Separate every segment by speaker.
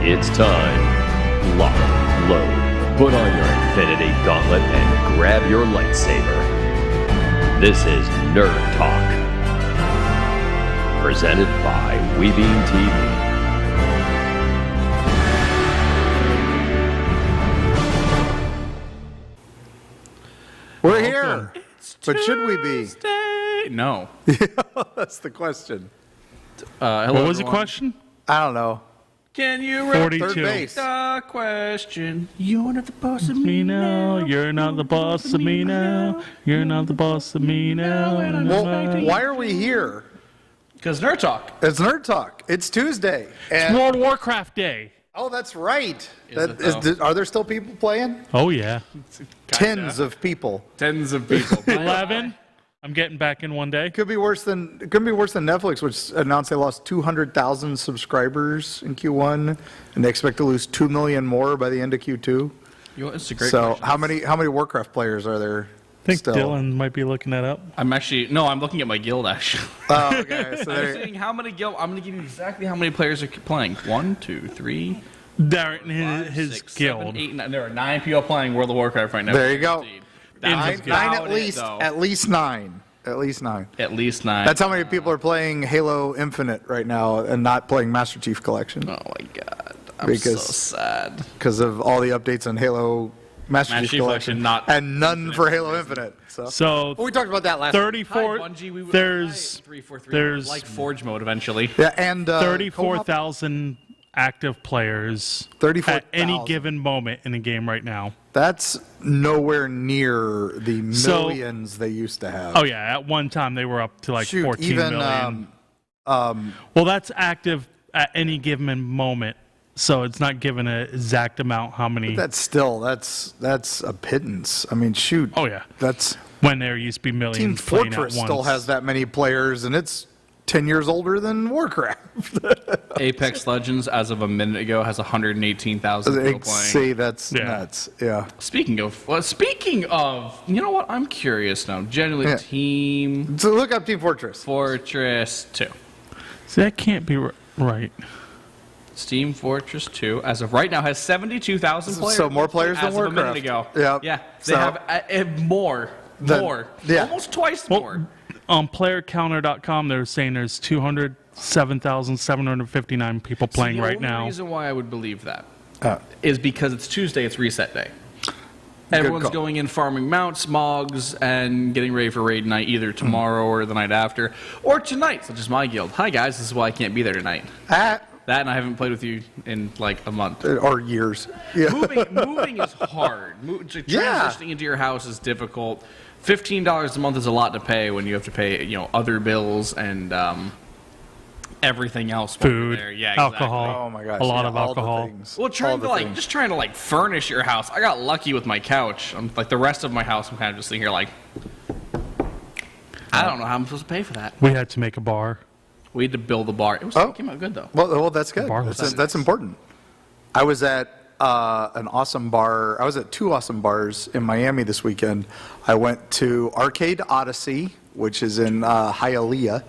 Speaker 1: It's time. Lock, load, put on your Infinity Gauntlet and grab your lightsaber. This is Nerd Talk. Presented by Webeam TV.
Speaker 2: We're here, but should we be?
Speaker 3: No.
Speaker 2: That's the question.
Speaker 3: Hello,
Speaker 4: What was the
Speaker 3: everyone.
Speaker 4: question?
Speaker 2: I don't know.
Speaker 3: Can you
Speaker 4: 42.
Speaker 2: Third base.
Speaker 3: the question? You're not the boss of
Speaker 4: Me
Speaker 3: me
Speaker 4: now,
Speaker 3: now.
Speaker 4: you're not the boss of me now. You're not the boss of me now.
Speaker 2: Well, why are we here?
Speaker 3: Because Nerd Talk.
Speaker 2: It's Nerd Talk. It's Tuesday.
Speaker 4: It's
Speaker 2: And,
Speaker 4: World of Warcraft Day.
Speaker 2: oh, that's right.
Speaker 3: it though?
Speaker 2: Are there still people playing?
Speaker 4: Oh yeah,
Speaker 2: Tens of people.
Speaker 3: Tens of people.
Speaker 4: 11. I'm getting back in one day.
Speaker 2: It could be worse than Netflix, which announced they lost 200,000 subscribers in Q1, and they expect to lose 2 million more by the end of Q2.
Speaker 3: You know, it's a great
Speaker 2: So
Speaker 3: question.
Speaker 2: how many Warcraft players are there?
Speaker 4: I think
Speaker 2: still?
Speaker 4: Dylan might be looking that up.
Speaker 3: I'm looking at my guild, actually.
Speaker 2: Oh, okay. So
Speaker 3: I'm
Speaker 2: there,
Speaker 3: saying how many guild. I'm going to give you exactly how many players are playing. 1, 2, 3,
Speaker 4: They're in
Speaker 3: 5,
Speaker 4: his
Speaker 3: 6,
Speaker 4: guild.
Speaker 3: 7, 8, 9. There are 9 people playing World of Warcraft right now.
Speaker 2: There you go.
Speaker 3: That's
Speaker 4: his
Speaker 2: nine
Speaker 3: about
Speaker 2: at
Speaker 3: it,
Speaker 2: least.
Speaker 3: though.
Speaker 2: At least 9. At least 9.
Speaker 3: At least 9.
Speaker 2: That's how many people are playing Halo Infinite right now and not playing Master Chief Collection
Speaker 3: Oh my god. I'm
Speaker 2: Because-
Speaker 3: so sad.
Speaker 2: because of all the updates on Halo Master Chief Collection,
Speaker 3: not
Speaker 2: and none
Speaker 3: Infinite
Speaker 2: for
Speaker 3: for
Speaker 2: Halo
Speaker 3: some
Speaker 2: Infinite. So,
Speaker 4: So
Speaker 2: well, we talked about that last.
Speaker 4: 34.
Speaker 3: Hi, Bungie. We would
Speaker 4: There's
Speaker 3: 343.
Speaker 4: there's
Speaker 3: Like Forge mode eventually.
Speaker 2: Yeah, and co-op,
Speaker 4: 34,000 active players
Speaker 2: 34,000.
Speaker 4: at any given moment in the game right now.
Speaker 2: That's nowhere near the
Speaker 4: So-
Speaker 2: millions they used to have.
Speaker 4: Oh yeah, at one time they were up to like
Speaker 2: Shoot,
Speaker 4: 14
Speaker 2: even
Speaker 4: million. Well, that's active at any given moment, so it's not given an exact amount how many.
Speaker 2: that's a pittance. I mean, shoot.
Speaker 4: Oh yeah,
Speaker 2: That's
Speaker 4: when there used to be
Speaker 2: Team
Speaker 4: millions playing
Speaker 2: Fortress
Speaker 4: at once.
Speaker 2: still has that many players, and it's 10 years older than Warcraft.
Speaker 3: Apex Legends, as of a minute ago, has 118,000 people playing.
Speaker 2: See, that's
Speaker 4: Yeah.
Speaker 2: nuts. Yeah.
Speaker 3: Speaking of, you know what? I'm curious now. Generally,
Speaker 2: Yeah.
Speaker 3: Team
Speaker 2: So look up Team Fortress.
Speaker 3: Fortress 2.
Speaker 4: See, that can't be right.
Speaker 3: Team Fortress 2, as of right now, has 72,000 players.
Speaker 2: So more players than
Speaker 3: as of a minute
Speaker 2: Warcraft.
Speaker 3: ago.
Speaker 2: Yep.
Speaker 3: Yeah. They
Speaker 2: So-
Speaker 3: have more.
Speaker 2: Yeah.
Speaker 3: Almost twice
Speaker 4: Well,
Speaker 3: more.
Speaker 4: on playercounter.com, they're saying there's 207,759 people playing right
Speaker 3: The
Speaker 4: now.
Speaker 3: only reason why I would believe that
Speaker 2: Uh,
Speaker 3: is because it's Tuesday, it's reset day. Everyone's
Speaker 2: call.
Speaker 3: going in farming mounts, mogs, and getting ready for raid night either tomorrow or the night after, or tonight, such as my guild. Hi guys, this is why I can't be there tonight. That and I haven't played with you in like a month.
Speaker 2: or years. Yeah.
Speaker 3: Moving is hard. Transitioning into your house is difficult. $15 a month is a lot to pay when you have to pay, other bills and everything else. while you're
Speaker 4: Food,
Speaker 3: there. Yeah, exactly.
Speaker 4: alcohol.
Speaker 2: Oh my gosh.
Speaker 4: A lot
Speaker 2: yeah,
Speaker 4: of
Speaker 2: all the
Speaker 4: alcohol.
Speaker 2: things.
Speaker 3: Well,
Speaker 2: All the things.
Speaker 3: just trying to furnish your house. I got lucky with my couch. I'm like the rest of my house. I'm kind of just sitting here like, I don't know how I'm supposed to pay for that.
Speaker 4: We had to make a bar.
Speaker 3: We had to build the bar. It came out good though.
Speaker 2: Well, that's good.
Speaker 4: bar was
Speaker 2: That's important. I was at an awesome bar. I was at 2 awesome bars in Miami this weekend. I went to Arcade Odyssey, which is in Hialeah,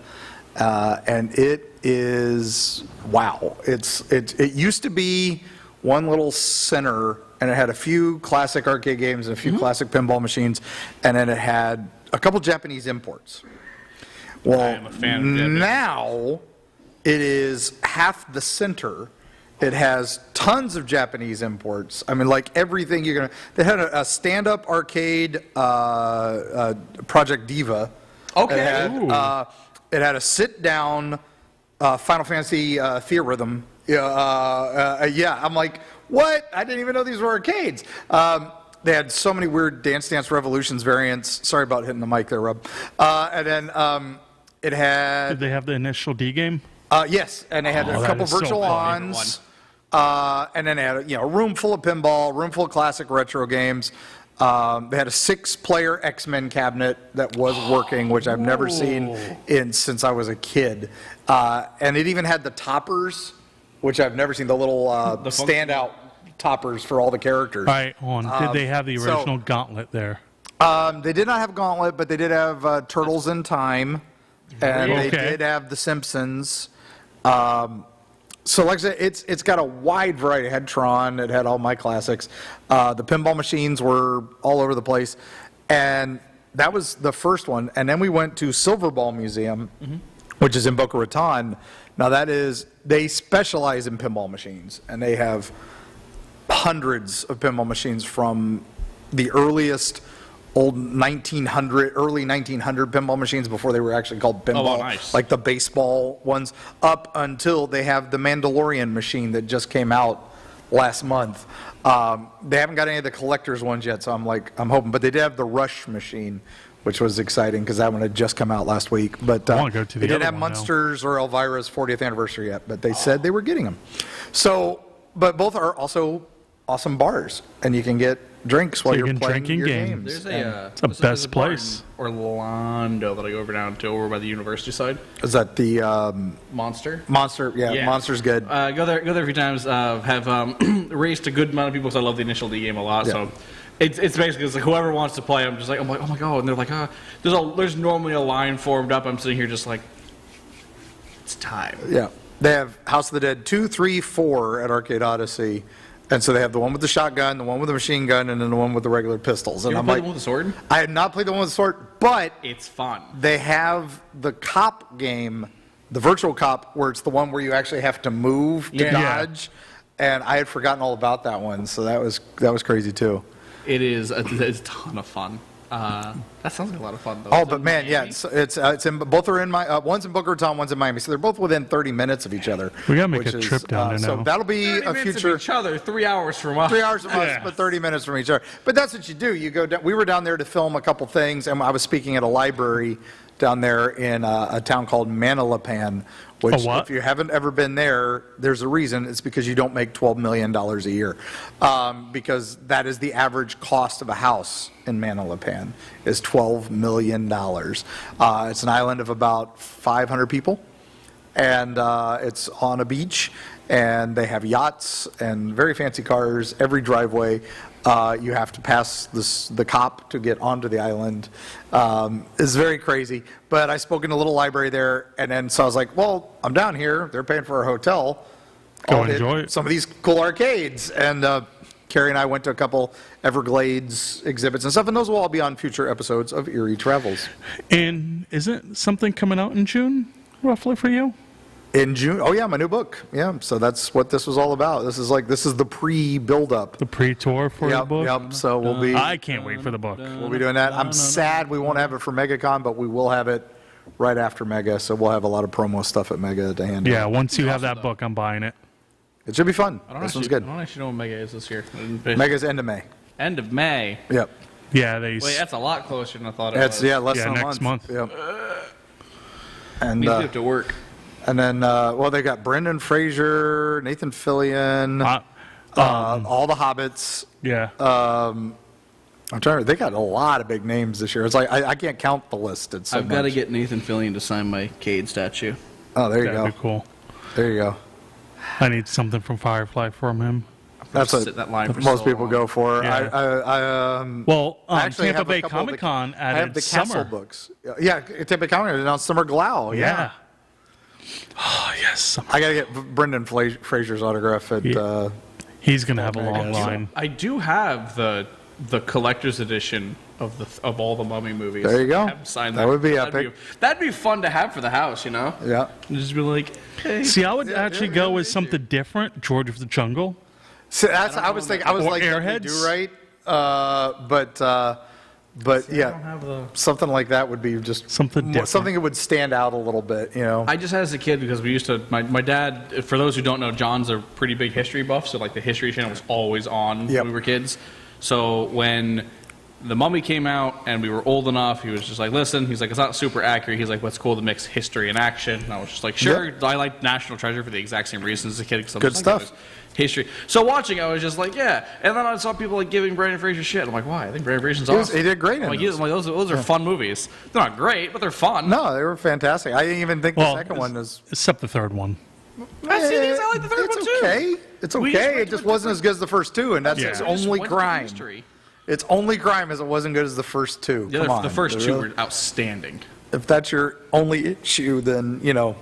Speaker 2: and it is wow. It used to be one little center, and it had a few classic arcade games and a few classic pinball machines, and then it had a couple Japanese imports. Well,
Speaker 3: I am a fan of Japanese.
Speaker 2: now it is half the center. It has tons of Japanese imports. I mean, like everything you're gonna. They had a stand-up arcade, Project Diva.
Speaker 3: Okay.
Speaker 2: It had a sit-down Final Fantasy Theorhythm. Yeah, I'm like, what? I didn't even know these were arcades. They had so many weird Dance Dance Revolutions variants. Sorry about hitting the mic there, Rob. And then it
Speaker 4: Did
Speaker 2: had
Speaker 4: they have the initial D game?
Speaker 2: yes, and they had a
Speaker 4: that
Speaker 2: couple
Speaker 4: is so
Speaker 2: virtual
Speaker 4: cool.
Speaker 2: ons. And then they had a room full of pinball, room full of classic retro games. They had a 6-player X-Men cabinet that was working, which I've never seen since I was a kid. And it even had the toppers, which I've never seen, the little standout toppers for all the characters.
Speaker 4: All right, hold on. Did they have the
Speaker 2: so-
Speaker 4: original Gauntlet there?
Speaker 2: They did not have Gauntlet, but they did have Turtles in Time, and they
Speaker 4: Okay.
Speaker 2: did have The Simpsons. So like I said, it's got a wide variety. It had Tron, it had all my classics. The pinball machines were all over the place. And that was the first one. And then we went to Silverball Museum, which is in Boca Raton. Now they specialize in pinball machines. And they have hundreds of pinball machines from the earliest early 1900 pinball machines before they were actually called pinball,
Speaker 3: nice.
Speaker 2: like the baseball ones, up until they have the Mandalorian machine that just came out last month. They haven't got any of the collector's ones yet, so I'm hoping. But they did have the Rush machine, which was exciting because that one had just come out last week. But
Speaker 4: I wanna go to the
Speaker 2: they didn't
Speaker 4: other
Speaker 2: have
Speaker 4: one now.
Speaker 2: Munsters or Elvira's 40th anniversary yet, but they said they were getting them. So, but both are also awesome bars, and you can get drinks while
Speaker 4: you
Speaker 2: you're
Speaker 4: can
Speaker 2: playing
Speaker 4: drink in
Speaker 2: your
Speaker 4: games.
Speaker 2: games.
Speaker 3: There's
Speaker 4: the best
Speaker 3: bar in
Speaker 4: place.
Speaker 3: Orlando that I go over by the university side.
Speaker 2: Is that the
Speaker 3: Monster.
Speaker 2: Monster? Yeah, Monster's good.
Speaker 3: Go there a few times. Have raced a good amount of people because I love the initial D game a lot.
Speaker 2: Yeah.
Speaker 3: So it's basically like whoever wants to play. I'm like, oh my god, and they're like, there's normally a line formed up. I'm sitting here just like, it's time.
Speaker 2: Yeah. They have House of the Dead 2, 3, 4 at Arcade Odyssey. And so they have the one with the shotgun, the one with the machine gun, and then the one with the regular pistols. And
Speaker 3: You ever
Speaker 2: I'm
Speaker 3: played
Speaker 2: like,
Speaker 3: the one with the sword?
Speaker 2: I had not played the one with the sword, but
Speaker 3: It's fun.
Speaker 2: they have the cop game, the virtual cop, where it's the one where you actually have to move to
Speaker 3: Yeah.
Speaker 2: dodge. And I had forgotten all about that one, so that was crazy too.
Speaker 3: It's a ton of fun. That sounds like a lot of fun though.
Speaker 2: Oh,
Speaker 3: Is it
Speaker 2: but man, yeah,
Speaker 3: Miami?
Speaker 2: it's in both are in my one's in Boca Raton, one's in Miami, so they're both within 30 minutes of each other.
Speaker 4: We gotta make
Speaker 2: which
Speaker 4: a trip down there
Speaker 2: So
Speaker 4: now.
Speaker 2: that'll be
Speaker 3: 30
Speaker 2: a
Speaker 3: minutes
Speaker 2: future.
Speaker 3: of each other, 3 hours from us.
Speaker 2: 3 hours from us,
Speaker 4: Yeah.
Speaker 2: but 30 minutes from each other. But that's what you do. You go down, we were down there to film a couple things, and I was speaking at a library down there in a town called Manalapan, which
Speaker 4: A what?
Speaker 2: if you haven't ever been there, there's a reason. It's because you don't make $12 million a year. Because that is the average cost of a house in Manalapan, is $12 million. It's an island of about 500 people, and it's on a beach, and they have yachts and very fancy cars. Every driveway, you have to pass the cop to get onto the island. It's very crazy. But I spoke in a little library there, and then so I was like, well, I'm down here. They're paying for a hotel.
Speaker 4: Go
Speaker 2: I'll hit
Speaker 4: enjoy it.
Speaker 2: some of these cool arcades. And Carrie and I went to a couple Everglades exhibits and stuff, and those will all be on future episodes of Eerie Travels.
Speaker 4: And isn't something coming out in June, roughly, for you?
Speaker 2: In June, oh yeah, my new book. Yeah, so that's what this was all about. This is the pre-build-up.
Speaker 4: The pre-tour for the
Speaker 2: Yep,
Speaker 4: book?
Speaker 2: yep. So we'll be
Speaker 4: I can't wait for the book.
Speaker 2: be doing that. I'm sad we won't have it for Megacon, but we will have it right after Mega. So we'll have a lot of promo stuff at Mega to handle.
Speaker 4: Yeah, once you have that book, I'm buying it.
Speaker 2: It should be fun.
Speaker 3: I don't
Speaker 2: This one's
Speaker 3: actually-
Speaker 2: good.
Speaker 3: I don't actually know when Mega is this year.
Speaker 2: Mega's end of May.
Speaker 3: End of May.
Speaker 2: Yep.
Speaker 4: Yeah, they.
Speaker 3: Wait, that's a lot closer than I thought it
Speaker 2: It's
Speaker 3: was.
Speaker 2: less
Speaker 4: Yeah,
Speaker 2: than a
Speaker 4: next month.
Speaker 2: Yep. And
Speaker 3: Means we have to work.
Speaker 2: and then well, they got Brendan Fraser, Nathan Fillion, all the Hobbits.
Speaker 4: Yeah.
Speaker 2: I'm trying to. They got a lot of big names this year. It's like I can't count the list. It's so
Speaker 3: I've got to
Speaker 2: much.
Speaker 3: get Nathan Fillion to sign my Cade statue.
Speaker 2: Oh, there you
Speaker 4: That'd
Speaker 2: go.
Speaker 4: be cool.
Speaker 2: There you go.
Speaker 4: I need something from Firefly from him.
Speaker 2: That's
Speaker 3: Sit
Speaker 2: what
Speaker 3: that line for
Speaker 2: most
Speaker 3: so
Speaker 2: people
Speaker 3: long.
Speaker 2: go for.
Speaker 4: Yeah. Well,
Speaker 2: I actually
Speaker 4: Tampa
Speaker 2: have a
Speaker 4: Bay
Speaker 2: couple of the-
Speaker 4: Comic Con
Speaker 2: I have
Speaker 4: added
Speaker 2: the Castle
Speaker 4: summer.
Speaker 2: books. Yeah, Tampa Bay Comic Con announced Summer Glau.
Speaker 4: Yeah. Oh yes, summer.
Speaker 2: I gotta get Brendan Fraser's autograph at.
Speaker 4: Yeah. He's gonna have a long line.
Speaker 3: I do have the collector's edition of all the Mummy movies.
Speaker 2: There you go.
Speaker 3: I haven't signed
Speaker 2: That would be
Speaker 3: That'd
Speaker 2: epic.
Speaker 3: That'd be fun to have for the house, you know?
Speaker 2: Yeah.
Speaker 3: And just be like, hey.
Speaker 4: See, I would actually go with something different. George of the Jungle.
Speaker 2: So that's I was thinking. I was
Speaker 4: Or
Speaker 2: like,
Speaker 4: Airheads?
Speaker 2: do right. But yeah, something like that would be just
Speaker 4: Something different.
Speaker 2: Something that would stand out a little bit. You know.
Speaker 3: I just had as a kid because we used to, my dad, for those who don't know, John's a pretty big history buff, so like the History Channel was always on
Speaker 2: Yep.
Speaker 3: when we were kids. So when The Mummy came out and we were old enough, he was just like, listen, he's like, it's not super accurate. He's like, what's cool to mix history and action. And I was just like, sure.
Speaker 2: Yep.
Speaker 3: I like National Treasure for the exact same reasons as a kid. 'Cause I'm
Speaker 2: Good
Speaker 3: just like,
Speaker 2: stuff.
Speaker 3: it was history. So watching, I was just like, yeah. And then I saw people like giving Brandon Fraser shit. I'm like, why? I think Brandon Fraser's awesome.
Speaker 2: He did great in
Speaker 3: I'm like,
Speaker 2: those.
Speaker 3: I'm like, those are fun movies. They're not great, but they're fun.
Speaker 2: No, they were fantastic. I didn't even think the second one was.
Speaker 4: Except the third one.
Speaker 3: I see things. I like the third
Speaker 2: it's
Speaker 3: one too.
Speaker 2: okay. It's
Speaker 3: We just
Speaker 2: okay.
Speaker 3: went
Speaker 2: It
Speaker 3: to
Speaker 2: just
Speaker 3: a
Speaker 2: wasn't as good as the first two, and that's
Speaker 4: Yeah.
Speaker 2: its
Speaker 3: We just
Speaker 2: only
Speaker 3: went to
Speaker 2: crime.
Speaker 3: history.
Speaker 2: Its only crime is it wasn't good as the first two.
Speaker 3: The,
Speaker 2: Come on.
Speaker 3: the first two
Speaker 2: Really?
Speaker 3: were outstanding.
Speaker 2: If that's your only issue, then, you know,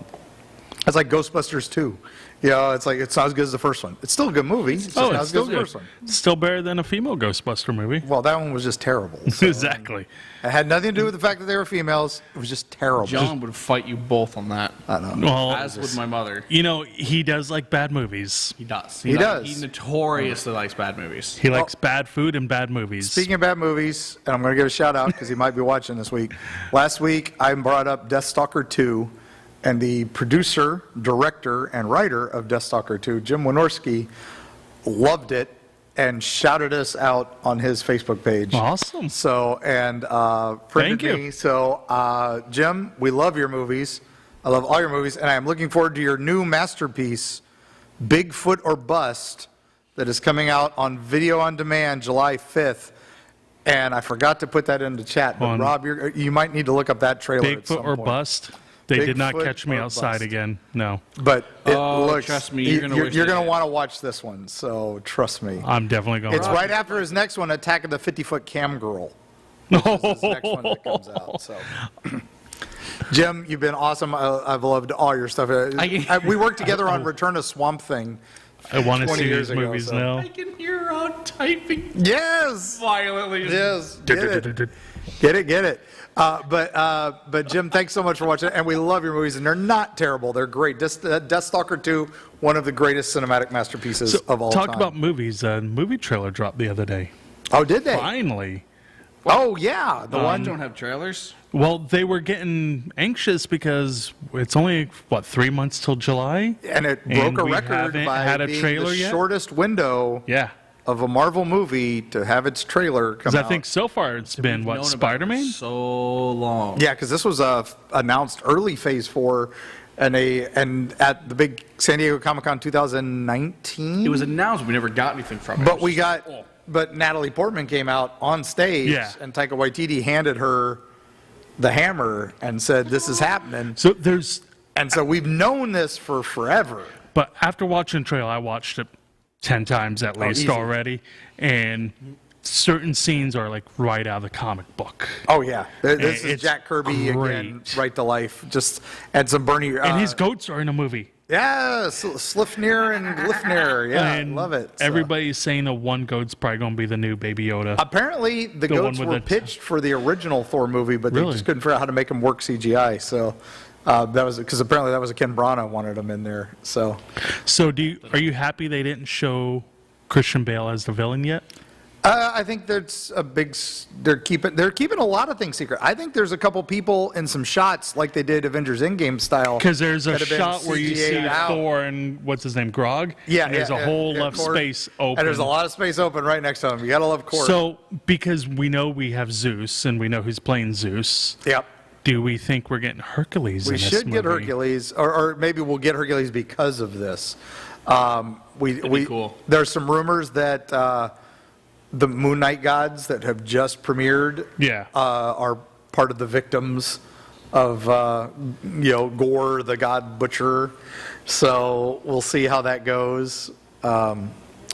Speaker 2: It's like Ghostbusters 2. You know, it's like it's not as good as the first one. It's still a good movie. It's just not as good as the first one.
Speaker 4: Still better than a female Ghostbuster movie.
Speaker 2: Well, that one was just terrible. So,
Speaker 4: Exactly.
Speaker 2: It had nothing to do with the fact that they were females. It was just terrible.
Speaker 3: John would fight you both on that.
Speaker 2: I don't know.
Speaker 4: Well,
Speaker 3: As would my mother.
Speaker 4: you know, he does like bad movies.
Speaker 3: He does.
Speaker 2: He does.
Speaker 3: He notoriously likes bad movies.
Speaker 4: He likes bad food and bad movies.
Speaker 2: Speaking of bad movies, and I'm going to give a shout out because he might be watching this week. Last week, I brought up Deathstalker 2, and the producer, director, and writer of Deathstalker 2, Jim Wynorski, loved it and shouted us out on his Facebook page.
Speaker 4: Awesome.
Speaker 2: So, and
Speaker 4: Thank you.
Speaker 2: me. So, Jim, we love your movies. I love all your movies, and I am looking forward to your new masterpiece, Bigfoot or Bust, that is coming out on video on demand July 5th. And I forgot to put that in the chat, but Rob, you might need to look up that trailer at some
Speaker 4: Bigfoot or
Speaker 2: point.
Speaker 4: Bust? They did not
Speaker 2: Bigfoot
Speaker 4: catch me
Speaker 2: or
Speaker 4: outside
Speaker 2: bust.
Speaker 4: again. No.
Speaker 2: But it looks,
Speaker 3: trust me, you're gonna wish
Speaker 2: you're
Speaker 3: they
Speaker 2: gonna
Speaker 3: did.
Speaker 2: want to watch this one. So trust me.
Speaker 4: I'm definitely going
Speaker 2: It's
Speaker 4: to
Speaker 2: right after his next one, Attack of the 50-Foot Cam Girl. Which is his next one that comes out. So. Jim, you've been awesome. I've loved all your stuff. We worked together on Return to Swamp Thing.
Speaker 4: I want to
Speaker 2: 20
Speaker 4: see
Speaker 2: years
Speaker 4: these
Speaker 2: ago,
Speaker 4: movies
Speaker 2: so.
Speaker 4: now.
Speaker 3: I can hear on typing
Speaker 2: Yes.
Speaker 3: violently.
Speaker 2: Yes. Get it. But Jim, thanks so much for watching, and we love your movies, and they're not terrible. They're great. Deathstalker 2, one of the greatest cinematic masterpieces of all time.
Speaker 4: Talk about movies. A movie trailer dropped the other day.
Speaker 2: Oh, did they?
Speaker 4: Finally.
Speaker 2: Oh, yeah. The
Speaker 3: I
Speaker 2: one.
Speaker 3: don't have trailers.
Speaker 4: Well, they were getting anxious because it's only, 3 months till July?
Speaker 2: And it
Speaker 4: And
Speaker 2: broke a
Speaker 4: we
Speaker 2: record
Speaker 4: haven't
Speaker 2: by
Speaker 4: had a
Speaker 2: being
Speaker 4: trailer
Speaker 2: the
Speaker 4: yet?
Speaker 2: shortest window
Speaker 4: Yeah.
Speaker 2: of a Marvel movie to have its trailer come
Speaker 4: Because
Speaker 2: out.
Speaker 4: I think so far it's been,
Speaker 3: Known about it
Speaker 4: Spider-Man?
Speaker 3: so long.
Speaker 2: Yeah, because this was announced early Phase 4, and at the big San Diego Comic-Con 2019.
Speaker 3: It was announced. We never got anything from it.
Speaker 2: But
Speaker 3: It was
Speaker 2: we
Speaker 3: just
Speaker 2: got,
Speaker 3: like, oh.
Speaker 2: but Natalie Portman came out on stage,
Speaker 4: Yeah.
Speaker 2: and Taika Waititi handed her the hammer and said, "This is happening."
Speaker 4: So there's,
Speaker 2: And so we've known this for forever.
Speaker 4: but after watching the trailer, I watched it 10 times at least
Speaker 2: easy.
Speaker 4: already. And certain scenes are like right out of the comic book.
Speaker 2: Oh yeah, this is
Speaker 4: It's
Speaker 2: Jack Kirby again,
Speaker 4: great.
Speaker 2: right to life. Just and some Bernie.
Speaker 4: And his goats are in a movie.
Speaker 2: Yeah, Slifnir and Glifnir. Yeah,
Speaker 4: And
Speaker 2: love it. So.
Speaker 4: Everybody's saying the one goat's probably going to be the new Baby Yoda.
Speaker 2: Apparently, the
Speaker 4: The one
Speaker 2: goats
Speaker 4: with
Speaker 2: were
Speaker 4: the-
Speaker 2: pitched for the original Thor movie, but they
Speaker 4: Really?
Speaker 2: just couldn't figure out how to make them work CGI. So that was because apparently that was a Ken Branagh wanted them in there. So
Speaker 4: So are you happy they didn't show Christian Bale as the villain yet?
Speaker 2: I think there's a big. They're keeping a lot of things secret. I think there's a couple people in some shots like they did Avengers Endgame style.
Speaker 4: Because there's a
Speaker 2: that have been
Speaker 4: shot where you see
Speaker 2: CGI'd out.
Speaker 4: Thor and what's his name, Grog.
Speaker 2: Yeah,
Speaker 4: and there's a whole left
Speaker 2: Korg.
Speaker 4: space open.
Speaker 2: And there's a lot of space open right next to him. You gotta love Korg.
Speaker 4: So because we know we have Zeus and we know who's playing Zeus,
Speaker 2: yep.
Speaker 4: do we think we're getting Hercules?
Speaker 2: We
Speaker 4: in this
Speaker 2: should get
Speaker 4: movie?
Speaker 2: Hercules, or maybe we'll get Hercules because of this.
Speaker 3: be cool.
Speaker 2: There's some rumors that the Moon Knight gods that have just premiered
Speaker 4: Yeah.
Speaker 2: are part of the victims of Gore, the god butcher. So we'll see how that goes.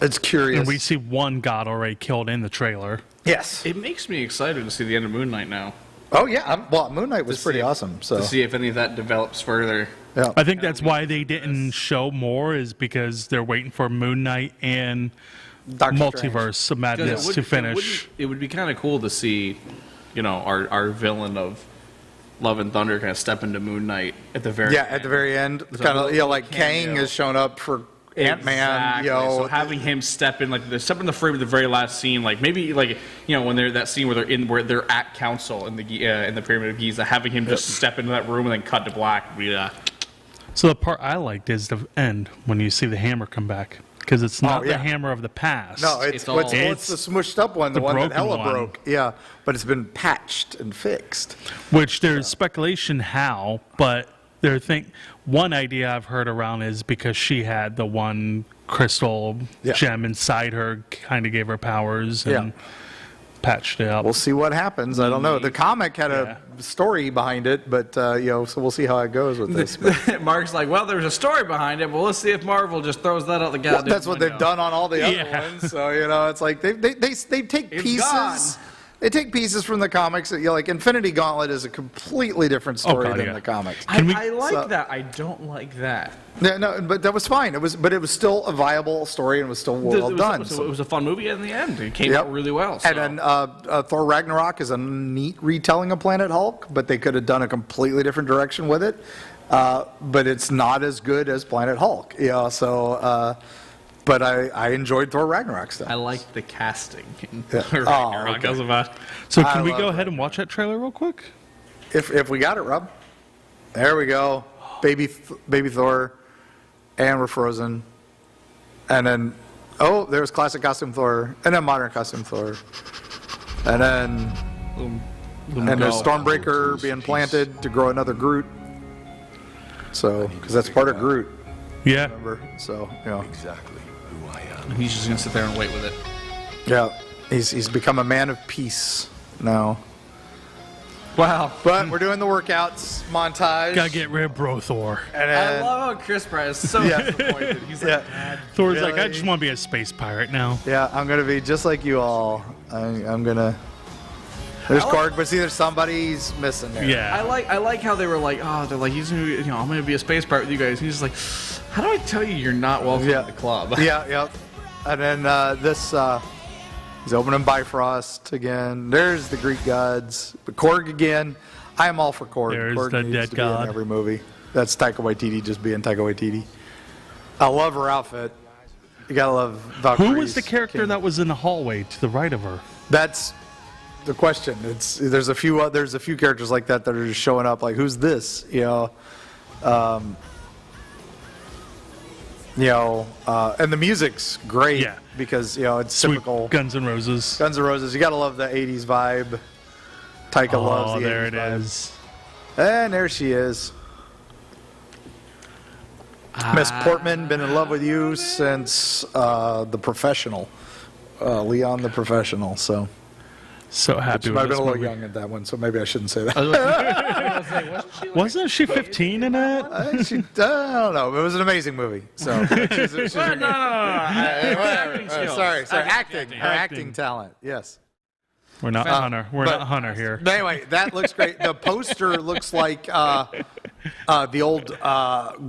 Speaker 2: It's curious.
Speaker 4: And we see one god already killed in the trailer.
Speaker 2: yes.
Speaker 3: It makes me excited to see the end of Moon Knight now.
Speaker 2: Oh yeah. Well, Moon Knight was
Speaker 3: To
Speaker 2: pretty
Speaker 3: see-
Speaker 2: awesome. So
Speaker 3: To see if any of that develops further.
Speaker 2: yeah.
Speaker 4: I think that's why they didn't show more is because they're waiting for Moon Knight and
Speaker 2: Doctor
Speaker 4: Multiverse of Madness to finish.
Speaker 3: It would be kind of cool to see, our villain of Love and Thunder kind of step into Moon Knight at the very
Speaker 2: Yeah,
Speaker 3: end.
Speaker 2: at the very end,
Speaker 3: a
Speaker 2: kind of
Speaker 3: little
Speaker 2: like
Speaker 3: cameo.
Speaker 2: Kang has shown up for Ant-Man.
Speaker 3: Exactly. So having him step in, step in the frame of the very last scene, maybe when they're that scene where they're at council in the Pyramid of Giza, having him just step into that room and then cut to black.
Speaker 4: So the part I liked is the end when you see the hammer come back. Because it's not
Speaker 2: yeah.
Speaker 4: the hammer of the past.
Speaker 2: No, it's the smushed up one, the one that
Speaker 4: broken
Speaker 2: Hella
Speaker 4: one.
Speaker 2: broke. Yeah, but it's been patched and fixed.
Speaker 4: Which there's speculation how, but one idea I've heard around is because she had the one crystal gem inside her, kind of gave her powers and patched it up.
Speaker 2: We'll see what happens. I don't know. The comic had a story behind it, but so we'll see how it goes with this.
Speaker 3: Mark's like, well, there's a story behind it, but let's see if Marvel just throws that out the goddamn
Speaker 2: Well, that's what they've
Speaker 3: window.
Speaker 2: done on all the other ones. So it's like they take
Speaker 3: It's
Speaker 2: pieces.
Speaker 3: gone.
Speaker 2: They take pieces from the comics. Like Infinity Gauntlet is a completely different story than the comics.
Speaker 3: I like that. I don't like that.
Speaker 2: Yeah, no, but that was fine. It was still a viable story and was still well done.
Speaker 3: So it was a fun movie in the end. It came out really well. So.
Speaker 2: And then Thor Ragnarok is a neat retelling of Planet Hulk, but they could have done a completely different direction with it. But it's not as good as Planet Hulk. But I enjoyed Thor Ragnarok stuff.
Speaker 3: I like the casting in
Speaker 2: Ragnarok.
Speaker 3: Okay.
Speaker 4: So can we go ahead and watch that trailer real quick?
Speaker 2: If we got it, Rob. There we go. Baby Thor. And we're Frozen. And then, there's classic costume Thor. And then modern costume Thor. And then, there's Stormbreaker being planted to grow another Groot. So, because that's part of Groot.
Speaker 4: Yeah.
Speaker 2: Remember? So,
Speaker 5: Exactly who I am.
Speaker 3: He's just going to sit there and wait with it.
Speaker 2: Yeah. He's become a man of peace now.
Speaker 3: Wow.
Speaker 2: But we're doing the workouts montage.
Speaker 4: Gotta get rid of Bro Thor.
Speaker 2: And
Speaker 3: I
Speaker 2: then,
Speaker 3: love how Chris Pratt is so disappointed. He's like, Dad.
Speaker 4: Thor's like, I just want to be a space pirate now.
Speaker 2: yeah, I'm going to be just like you all. I'm going to... There's Korg, but see, there's somebody's missing there.
Speaker 4: Yeah.
Speaker 3: I like how they were like, they're like, he's gonna, I'm gonna be a space pirate with you guys. He's just like, how do I tell you you're not welcome to the club?
Speaker 2: Yeah. And then he's opening Bifrost again. There's the Greek gods. But Korg again. I am all for Korg.
Speaker 4: There's
Speaker 2: Korg
Speaker 4: the
Speaker 2: needs
Speaker 4: dead
Speaker 2: to
Speaker 4: god.
Speaker 2: be in every movie. That's Taika Waititi just being Taika Waititi. I love her outfit. You gotta love Valkyrie's
Speaker 4: Who was the character that was in the hallway to the right of her?
Speaker 2: That's the question. There's a few characters like that are just showing up. Like, who's this? And the music's great because it's
Speaker 4: Sweet
Speaker 2: typical
Speaker 4: Guns N' Roses.
Speaker 2: Guns N' Roses. You gotta love the '80s vibe. Taika loves the
Speaker 4: there
Speaker 2: 80s
Speaker 4: it
Speaker 2: vibe.
Speaker 4: is.
Speaker 2: And there she is. Miss Portman, been in love with you since The Professional. Leon the Professional. So
Speaker 4: Happy
Speaker 2: she
Speaker 4: with
Speaker 2: might have
Speaker 4: this
Speaker 2: been a little
Speaker 4: movie.
Speaker 2: young at that one, so maybe I shouldn't say that.
Speaker 4: Wasn't she 15 in it?
Speaker 2: I don't know. It was an amazing movie. So she's
Speaker 3: No.
Speaker 2: sorry. Acting. Her acting talent. Yes.
Speaker 4: We're not Hunter. We're not Hunter here.
Speaker 2: But anyway, that looks great. The poster looks like the old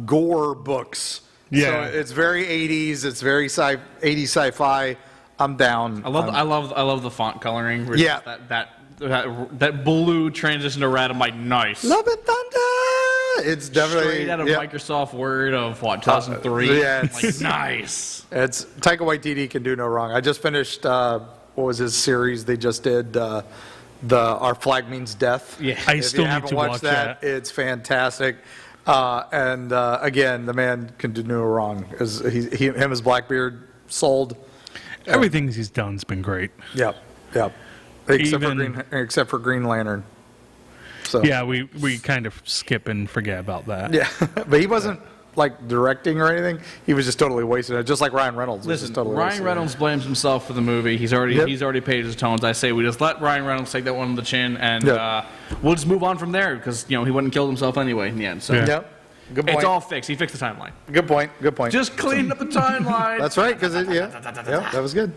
Speaker 2: Gore books.
Speaker 4: Yeah.
Speaker 2: So it's very 80s. It's very 80s sci-fi. I'm down.
Speaker 3: I love the font coloring. Where
Speaker 2: Yeah.
Speaker 3: That blue transition to red. I'm like, nice.
Speaker 2: Love and Thunder. It's definitely
Speaker 3: Straight out of Microsoft Word of 2003.
Speaker 2: it's
Speaker 3: nice.
Speaker 2: It's Taika Waititi can do no wrong. I just finished what was his series they just did? Our Flag Means Death.
Speaker 3: Yeah.
Speaker 4: I
Speaker 2: If
Speaker 4: still
Speaker 2: you
Speaker 4: need
Speaker 2: haven't
Speaker 4: to
Speaker 2: watched
Speaker 4: watch
Speaker 2: that, it's fantastic. And again, the man can do no wrong. Him as Blackbeard sold.
Speaker 4: Everything he's done's been great.
Speaker 2: Yep. Except for Green Lantern. So
Speaker 4: Yeah, we kind of skip and forget about that.
Speaker 2: yeah, but he wasn't like directing or anything. He was just totally wasting it, just like Ryan Reynolds. Was
Speaker 3: Listen,
Speaker 2: just totally
Speaker 3: Ryan
Speaker 2: wasting
Speaker 3: Reynolds blames himself for the movie. He's already paid his tones. I say we just let Ryan Reynolds take that one on the chin, and we'll just move on from there because he wouldn't have killed himself anyway in the end. So
Speaker 2: it. Yep. Good point.
Speaker 3: it's all fixed. He fixed the timeline.
Speaker 2: Good point.
Speaker 3: Just cleaned up the timeline.
Speaker 2: That's right, because that was good.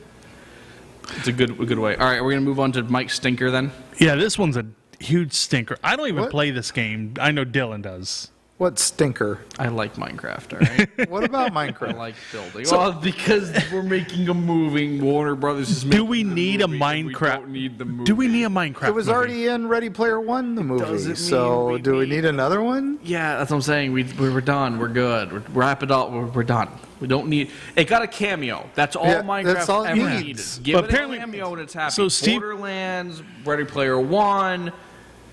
Speaker 3: It's a good way. All right, we're gonna move on to Mike Stinker then.
Speaker 4: Yeah, this one's a huge stinker. I don't even play this game. I know Dylan does.
Speaker 2: What stinker?
Speaker 3: I like Minecraft. All right.
Speaker 2: What about
Speaker 3: I
Speaker 2: Minecraft?
Speaker 3: like building. Well, because we're making a movie. Warner Brothers is making
Speaker 4: Do we
Speaker 3: the
Speaker 4: need a
Speaker 3: movie, and we
Speaker 4: Minecraft?
Speaker 3: don't need the movie.
Speaker 4: Do we need a Minecraft?
Speaker 2: It was
Speaker 4: movie?
Speaker 2: already in Ready Player One, the movie.
Speaker 3: Doesn't mean
Speaker 2: So
Speaker 3: we
Speaker 2: do we need another one?
Speaker 3: Yeah, that's what I'm saying. We were done. We're good. We're wrap it all. We're done. We don't need. It got a cameo. That's all
Speaker 2: Yeah,
Speaker 3: Minecraft
Speaker 2: that's all it
Speaker 3: ever
Speaker 2: needs.
Speaker 3: needed. Give
Speaker 4: But
Speaker 3: it
Speaker 4: apparently-
Speaker 3: a cameo and it's happy.
Speaker 4: So Steve-
Speaker 3: Borderlands, Ready Player One.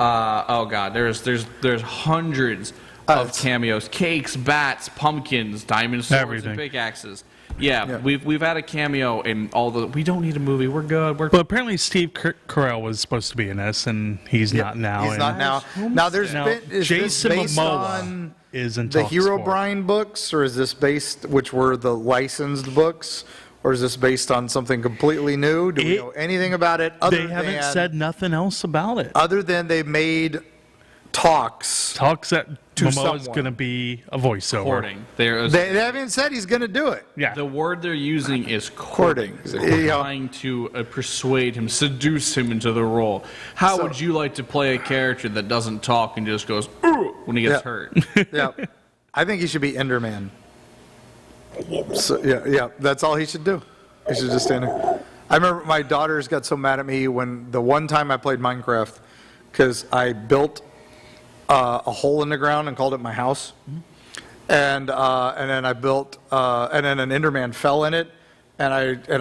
Speaker 3: Oh God, there's hundreds of cameos: cakes, bats, pumpkins, diamond swords,
Speaker 4: Everything.
Speaker 3: and pickaxes. Yeah, we've had a cameo in all the. We don't need a movie. We're good.
Speaker 4: But apparently Steve Carell was supposed to be in this, and he's not now.
Speaker 2: He's
Speaker 4: and
Speaker 2: not now. Now there's
Speaker 4: Now,
Speaker 2: been is
Speaker 4: Jason
Speaker 2: this based
Speaker 4: Momoa
Speaker 2: on
Speaker 4: is in
Speaker 2: the
Speaker 4: talks
Speaker 2: Hero
Speaker 4: for it.
Speaker 2: Brian books, or is this based, which were the licensed books, or is this based on something completely new? Do we know anything about it?
Speaker 4: They haven't said nothing else about it.
Speaker 2: Other than they made talks
Speaker 4: that
Speaker 2: to
Speaker 4: Momoa's
Speaker 2: someone.
Speaker 4: going to be a voiceover.
Speaker 3: Courting.
Speaker 2: They haven't said he's going to do it.
Speaker 4: Yeah.
Speaker 3: The word they're using is courting.
Speaker 2: Courting.
Speaker 3: Trying to persuade him, seduce him into the role. How would you like to play a character that doesn't talk and just goes, "Ooh," when he gets hurt?
Speaker 2: Yeah. I think he should be Enderman. So, yeah, that's all he should do. He should just stand there. I remember my daughters got so mad at me when the one time I played Minecraft because I built a hole in the ground and called it my house. And then I built, and then an Enderman fell in it, and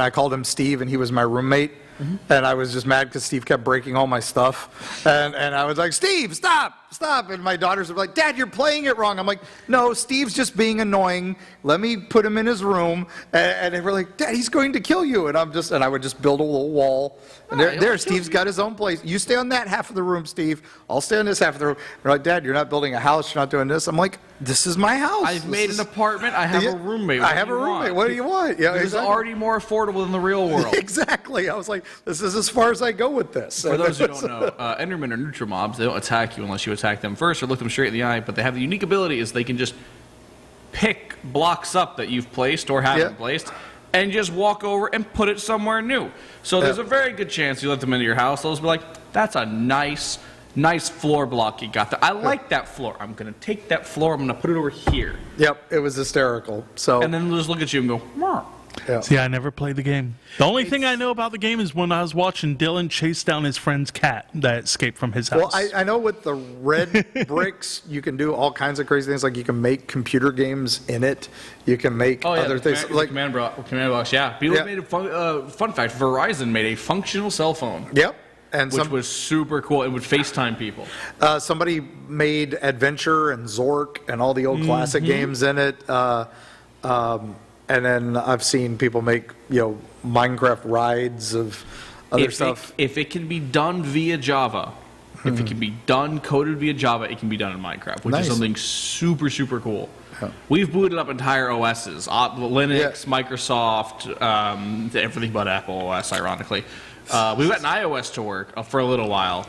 Speaker 2: I called him Steve, and he was my roommate. And I was just mad because Steve kept breaking all my stuff. And I was like, Steve, stop. And my daughters were like, Dad, you're playing it wrong. I'm like, no, Steve's just being annoying. Let me put him in his room. And they were like, Dad, he's going to kill you. And I would just build a little wall. And there Steve's got his own place. You stay on that half of the room, Steve. I'll stay on this half of the room. They're like, Dad, you're not building a house. You're not doing this. I'm like, this is my house.
Speaker 3: I've made an apartment. I have a roommate.
Speaker 2: I have a roommate. What do you want? Yeah,
Speaker 3: This is already more affordable than the real world.
Speaker 2: Exactly. I was like, this is as far as I go with this.
Speaker 3: For those who don't know, Endermen are neutral mobs. They don't attack you unless you attack them first or look them straight in the eye, but they have the unique ability is they can just pick blocks up that you've placed or haven't placed and just walk over and put it somewhere new. So there's a very good chance you let them into your house. They'll just be like, that's a nice floor block you got there. I like that floor. I'm going to take that floor. I'm going to put it over here.
Speaker 2: Yep, it was hysterical. So
Speaker 3: and then they'll just look at you and go, "Meow."
Speaker 2: Yeah.
Speaker 4: See, I never played the game. The only thing I know about the game is when I was watching Dylan chase down his friend's cat that escaped from his house.
Speaker 2: Well, I know with the red bricks, you can do all kinds of crazy things. Like you can make computer games in it. You can make other things. Like
Speaker 3: command box, yeah. People made a fun fact, Verizon made a functional cell phone.
Speaker 2: Yep. And
Speaker 3: which was super cool. It would FaceTime people.
Speaker 2: Somebody made Adventure and Zork and all the old classic games in it. And then I've seen people make, Minecraft rides of other stuff.
Speaker 3: If it can be done via Java, if it can be done coded via Java, it can be done in Minecraft, which is something super, super cool. Yeah. We've booted up entire OSs, Linux, Microsoft, everything but Apple OS, ironically. We've got an iOS to work for a little while.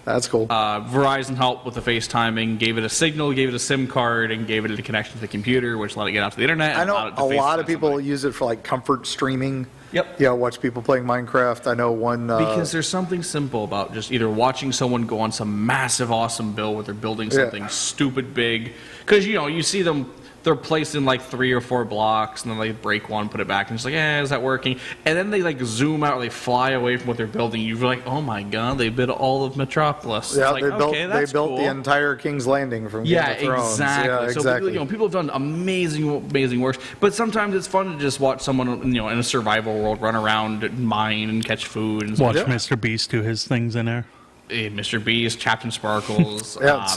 Speaker 2: That's cool.
Speaker 3: Verizon helped with the FaceTiming, gave it a signal, gave it a SIM card, and gave it a connection to the computer, which let it get out to the internet.
Speaker 2: I know a lot of people use it for like comfort streaming.
Speaker 3: Yep.
Speaker 2: Yeah, watch people playing Minecraft. I know one.
Speaker 3: Because there's something simple about just either watching someone go on some massive, awesome build where they're building something stupid big. Because, you see them. They're placed in like 3 or 4 blocks, and then they break one, put it back, and it's like, is that working? And then they like zoom out, or they fly away from what they're building. You're like, oh my god, they built all of Metropolis.
Speaker 2: Yeah,
Speaker 3: like,
Speaker 2: they built the entire King's Landing from Game of Thrones.
Speaker 3: Exactly.
Speaker 2: Yeah, exactly.
Speaker 3: So people have done amazing works, but sometimes it's fun to just watch someone, in a survival world run around, and mine, and catch food. And
Speaker 4: watch Mr. Beast do his things in there.
Speaker 3: Mr. Beast, Captain Sparkles.
Speaker 2: It's,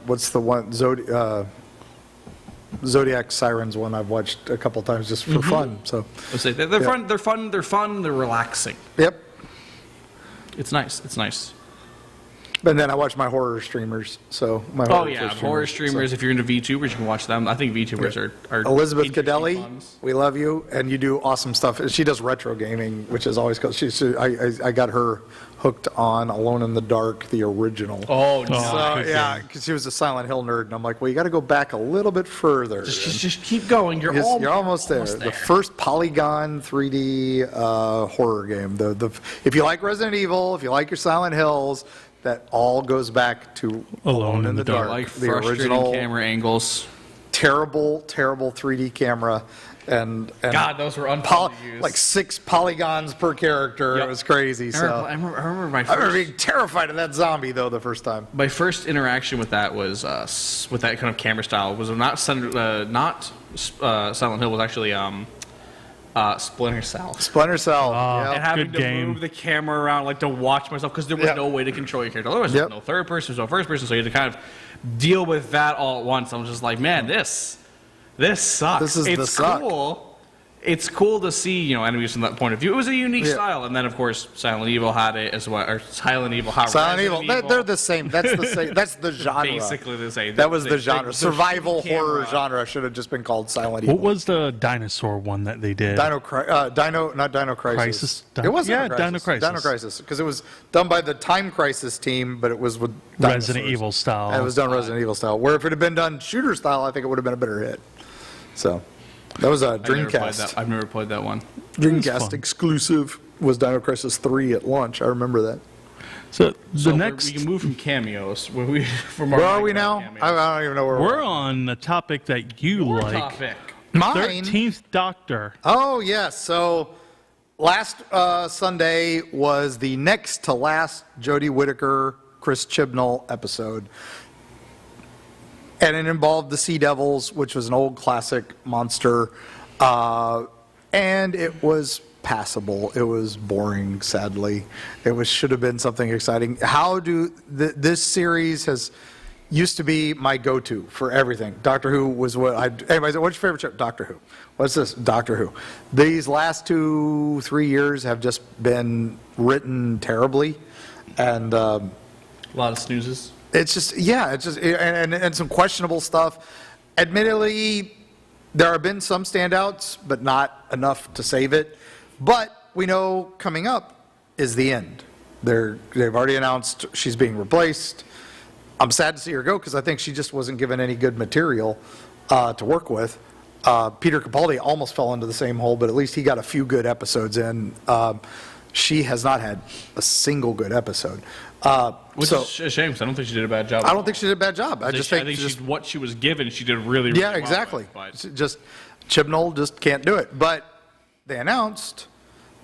Speaker 2: what's the one? Zodiac Sirens one I've watched a couple times just for fun. So
Speaker 3: they're fun. They're fun. They're fun. They're relaxing.
Speaker 2: Yep.
Speaker 3: It's nice.
Speaker 2: And then I watch my horror streamers. So
Speaker 3: horror streamers. If you're into VTubers, you can watch them. I think VTubers are
Speaker 2: Elizabeth Cadelli. We love you, and you do awesome stuff. She does retro gaming, which is always cool. I got her hooked on Alone in the Dark, the original.
Speaker 3: Oh, no.
Speaker 2: So, because she was a Silent Hill nerd, and I'm like, well, you got to go back a little bit further.
Speaker 3: Just keep going. You're
Speaker 2: almost there. The first polygon 3D horror game. If you like Resident Evil, if you like your Silent Hills, that all goes back to Alone in the Dark.
Speaker 3: Like the original camera angles.
Speaker 2: Terrible 3D camera. And
Speaker 3: God, those were unfun to use.
Speaker 2: Like 6 polygons per character. Yep. It was crazy.
Speaker 3: I remember
Speaker 2: being terrified of that zombie though the first time.
Speaker 3: My first interaction with that was with that kind of camera style was not Silent Hill. Was actually Splinter Cell.
Speaker 2: Splinter Cell.
Speaker 3: And having to move the camera around, like to watch myself, because there was no way to control your character. Otherwise, there's no third person, there's no first person, so you had to kind of deal with that all at once. I was just like, man, this sucks.
Speaker 2: This is
Speaker 3: it's
Speaker 2: the
Speaker 3: cool. it's cool to see, enemies from that point of view. It was a unique style, and then of course Silent Evil had it as well, or Silent Evil.
Speaker 2: Silent Evil. They're the same. That's the same. That's the genre.
Speaker 3: Basically the same.
Speaker 2: That was the genre. Survival horror genre should have just been called Silent Evil.
Speaker 4: What was the dinosaur one that they did?
Speaker 2: Not Dino Crisis. It wasn't
Speaker 4: Dino Crisis.
Speaker 2: Dino Crisis, because it was done by the Time Crisis team, but it was with dinosaurs.
Speaker 4: Resident Evil style.
Speaker 2: And it was done Resident Evil style. Where if it had been done shooter style, I think it would have been a better hit. So. That was a Dreamcast.
Speaker 3: I've never played that one.
Speaker 2: Dreamcast exclusive was Dino Crisis 3 at launch. I remember that.
Speaker 4: So
Speaker 3: we can move from cameos. Where
Speaker 2: are we now?
Speaker 3: Cameos.
Speaker 2: I don't even know where
Speaker 4: we're on the topic that you
Speaker 3: Your
Speaker 4: like.
Speaker 3: topic.
Speaker 2: Mine.
Speaker 4: 13th Doctor.
Speaker 2: Oh, yes. So last Sunday was the next to last Jodie Whittaker, Chris Chibnall episode. And it involved the Sea Devils, which was an old classic monster. And it was passable. It was boring, sadly. Should have been something exciting. This series used to be my go-to for everything. Doctor Who was anyways, what's your favorite show? Doctor Who. What's this? Doctor Who. These last 2-3 years have just been written terribly. And
Speaker 3: a lot of snoozes.
Speaker 2: And some questionable stuff. Admittedly, there have been some standouts, but not enough to save it. But we know coming up is the end. They've already announced she's being replaced. I'm sad to see her go because I think she just wasn't given any good material to work with. Peter Capaldi almost fell into the same hole, but at least he got a few good episodes in. She has not had a single good episode.
Speaker 3: Which is a shame because I don't think she did a bad job.
Speaker 2: I don't think she did a bad job. I think
Speaker 3: what she was given, she did really, really well.
Speaker 2: Exactly.
Speaker 3: With,
Speaker 2: just Chibnall just can't do it. But they announced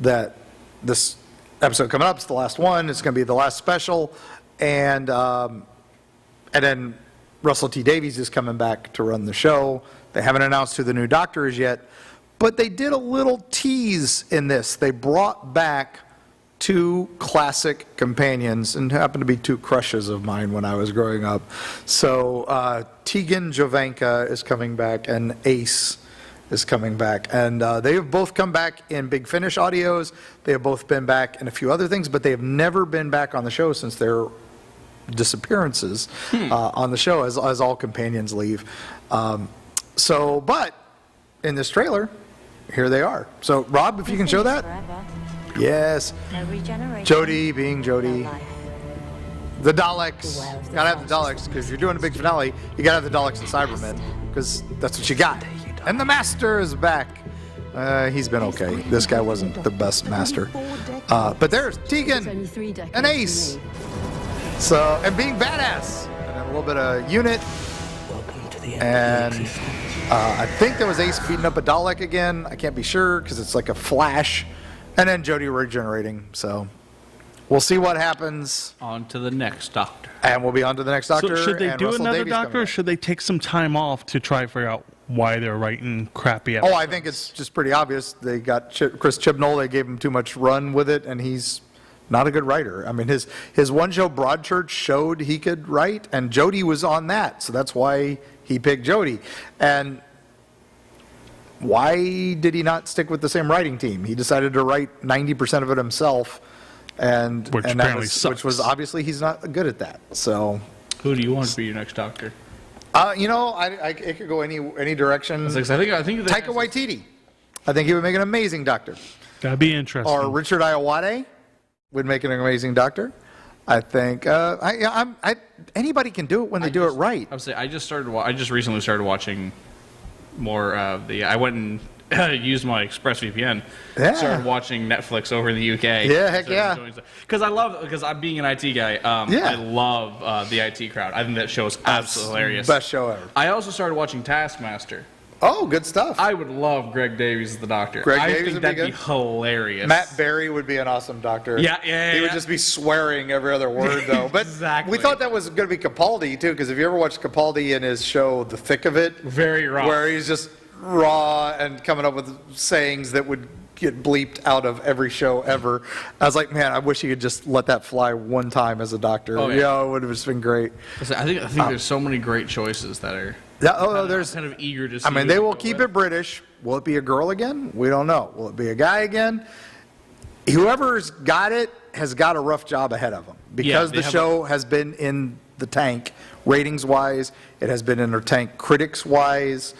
Speaker 2: that this episode coming up is the last one. It's going to be the last special, and then Russell T Davies is coming back to run the show. They haven't announced who the new Doctor is yet, but they did a little tease in this. They brought back 2 classic companions, and happened to be 2 crushes of mine when I was growing up. So Tegan Jovanka is coming back, and Ace is coming back. And they have both come back in Big Finish audios. They have both been back in a few other things, but they have never been back on the show since their disappearances on the show, as all companions leave. But in this trailer, here they are. So, Rob, if you can show that. Yes. Jodie being Jodie. The Daleks. Gotta have the Daleks, because if you're doing a big finale, you gotta have the Daleks and Cybermen, because that's what you got. And the Master is back. He's been okay. This guy wasn't the best Master. But there's Tegan and Ace. So, and being badass. And a little bit of Unit. And I think there was Ace beating up a Dalek again. I can't be sure, because it's like a flash. And then Jodie regenerating. So we'll see what happens.
Speaker 3: On to the next Doctor.
Speaker 2: And we'll be on to the next Doctor.
Speaker 4: So should they do
Speaker 2: Russell
Speaker 4: another
Speaker 2: Davies
Speaker 4: Doctor, or should they take some time off to try to figure out why they're writing crappy episodes?
Speaker 2: Oh, I think it's just pretty obvious. They got Chris Chibnall. They gave him too much run with it, and he's not a good writer. I mean, his one show, Broadchurch, showed he could write, and Jodie was on that. So that's why he picked Jodie. And why did he not stick with the same writing team? He decided to write 90% of it himself, which was obviously he's not good at that. So,
Speaker 3: who do you want to be your next Doctor?
Speaker 2: It could go any direction.
Speaker 3: I think
Speaker 2: Taika Waititi. I think he would make an amazing Doctor.
Speaker 4: That'd be interesting.
Speaker 2: Or Richard Ayoade would make an amazing Doctor. I think anybody can do it when they do it right.
Speaker 3: I would say I just recently started watching more of the. I went and used my ExpressVPN.
Speaker 2: Yeah.
Speaker 3: Started watching Netflix over in the UK.
Speaker 2: Yeah, heck yeah.
Speaker 3: Because I'm being an IT guy. I love the IT crowd. I think that show is absolutely hilarious.
Speaker 2: Best show ever.
Speaker 3: I also started watching Taskmaster.
Speaker 2: Oh, good stuff.
Speaker 3: I would love Greg Davies as the Doctor.
Speaker 2: I
Speaker 3: think that'd be hilarious.
Speaker 2: Matt Berry would be an awesome Doctor.
Speaker 3: Yeah.
Speaker 2: He would just be swearing every other word, though. But
Speaker 3: exactly.
Speaker 2: We thought that was going to be Capaldi, too, because if you ever watched Capaldi in his show, The Thick of It,
Speaker 3: very raw,
Speaker 2: where he's just raw and coming up with sayings that would get bleeped out of every show ever. I was like, man, I wish he could just let that fly one time as a Doctor. Oh, yeah. It would have just been great.
Speaker 3: I think there's so many great choices that are
Speaker 2: There's
Speaker 3: kind of eager to see.
Speaker 2: I mean, they will keep it British. Will it be a girl again? We don't know. Will it be a guy again? Whoever's got it has got a rough job ahead of them because the show has been in the tank ratings-wise. It has been in the tank critics-wise.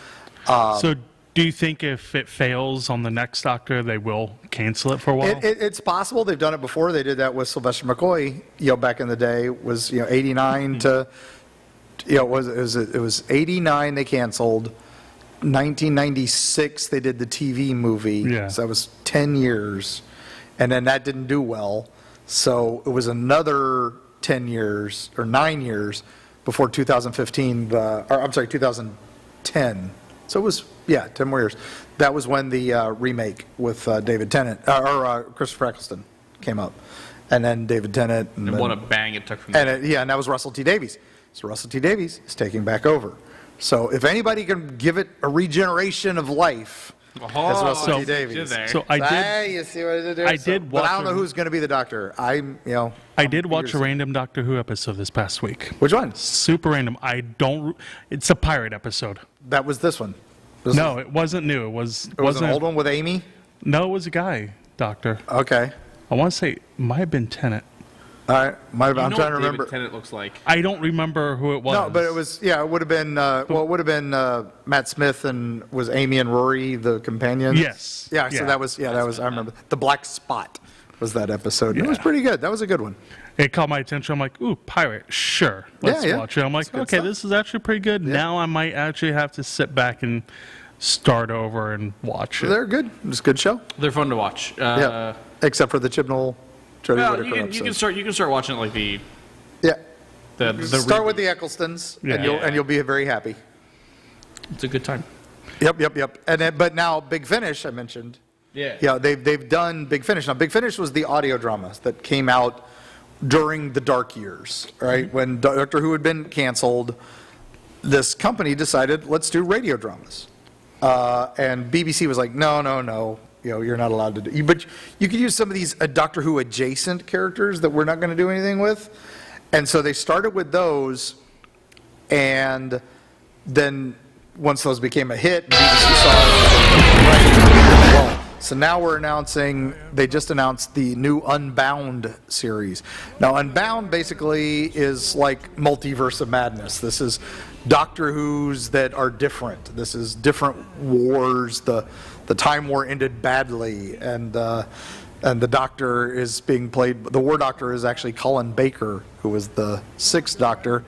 Speaker 4: So do you think if it fails on the next Doctor, they will cancel it for a while?
Speaker 2: It's possible. They've done it before. They did that with Sylvester McCoy, back in the day. Was 89 to, it was 89 they canceled. 1996 they did the TV movie.
Speaker 4: Yeah.
Speaker 2: So that was 10 years. And then that didn't do well. So it was another 10 years or 9 years before 2015, 2010. So it was, 10 more years. That was when the remake with David Tennant, or Christopher Eccleston came up. And then David Tennant.
Speaker 3: And what a bang it took from there.
Speaker 2: And that was Russell T. Davies. So Russell T. Davies is taking back over. So if anybody can give it a regeneration of life, it's Russell T. Davies.
Speaker 4: So I did.
Speaker 2: You see what I did there?
Speaker 4: I did watch
Speaker 2: but I don't know who's going to be the Doctor.
Speaker 4: I did watch a random Doctor Who episode this past week.
Speaker 2: Which one?
Speaker 4: Super random. It's a pirate episode.
Speaker 2: That was this one.
Speaker 4: No, it wasn't new. It was
Speaker 2: an old one with Amy?
Speaker 4: No, it was a guy Doctor.
Speaker 2: Okay.
Speaker 4: I want to say it might have been Tennant.
Speaker 2: All right. I'm trying to remember.
Speaker 3: David Tennant looks like.
Speaker 4: I don't remember who it was.
Speaker 2: No, but it was, it would have been, it would have been Matt Smith and was Amy and Rory the companions?
Speaker 4: Yes.
Speaker 2: Yeah, so that was, I remember. The Black Spot was that episode. Yeah. It was pretty good. That was a good one.
Speaker 4: It caught my attention. I'm like, ooh, pirate, sure. Let's watch it. I'm like, okay,
Speaker 2: stuff.
Speaker 4: This is actually pretty good. Yeah. Now I might actually have to sit back and start over and watch it.
Speaker 2: They're good. It's a good show.
Speaker 3: They're fun to watch.
Speaker 2: Except for the Chibnall.
Speaker 3: Well, you can start watching it like the
Speaker 2: start with the Ecclestons, and you'll be very happy.
Speaker 3: It's a good time.
Speaker 2: Yep. And then, but now Big Finish, I mentioned. Yeah, they've done Big Finish. Now, Big Finish was the audio dramas that came out during the dark years, right? When Doctor Who had been canceled, this company decided, let's do radio dramas. And BBC was like, no, you're not allowed to do. But you could use some of these Doctor Who adjacent characters that we're not going to do anything with. And so they started with those, and then once those became a hit, BBC saw it. Well, so now they just announced the new Unbound series. Now, Unbound basically is like Multiverse of Madness. This is Doctor Who's that are different. This is different wars. The Time War ended badly, and the Doctor is being played. The War Doctor is actually Colin Baker, who was the 6th Doctor,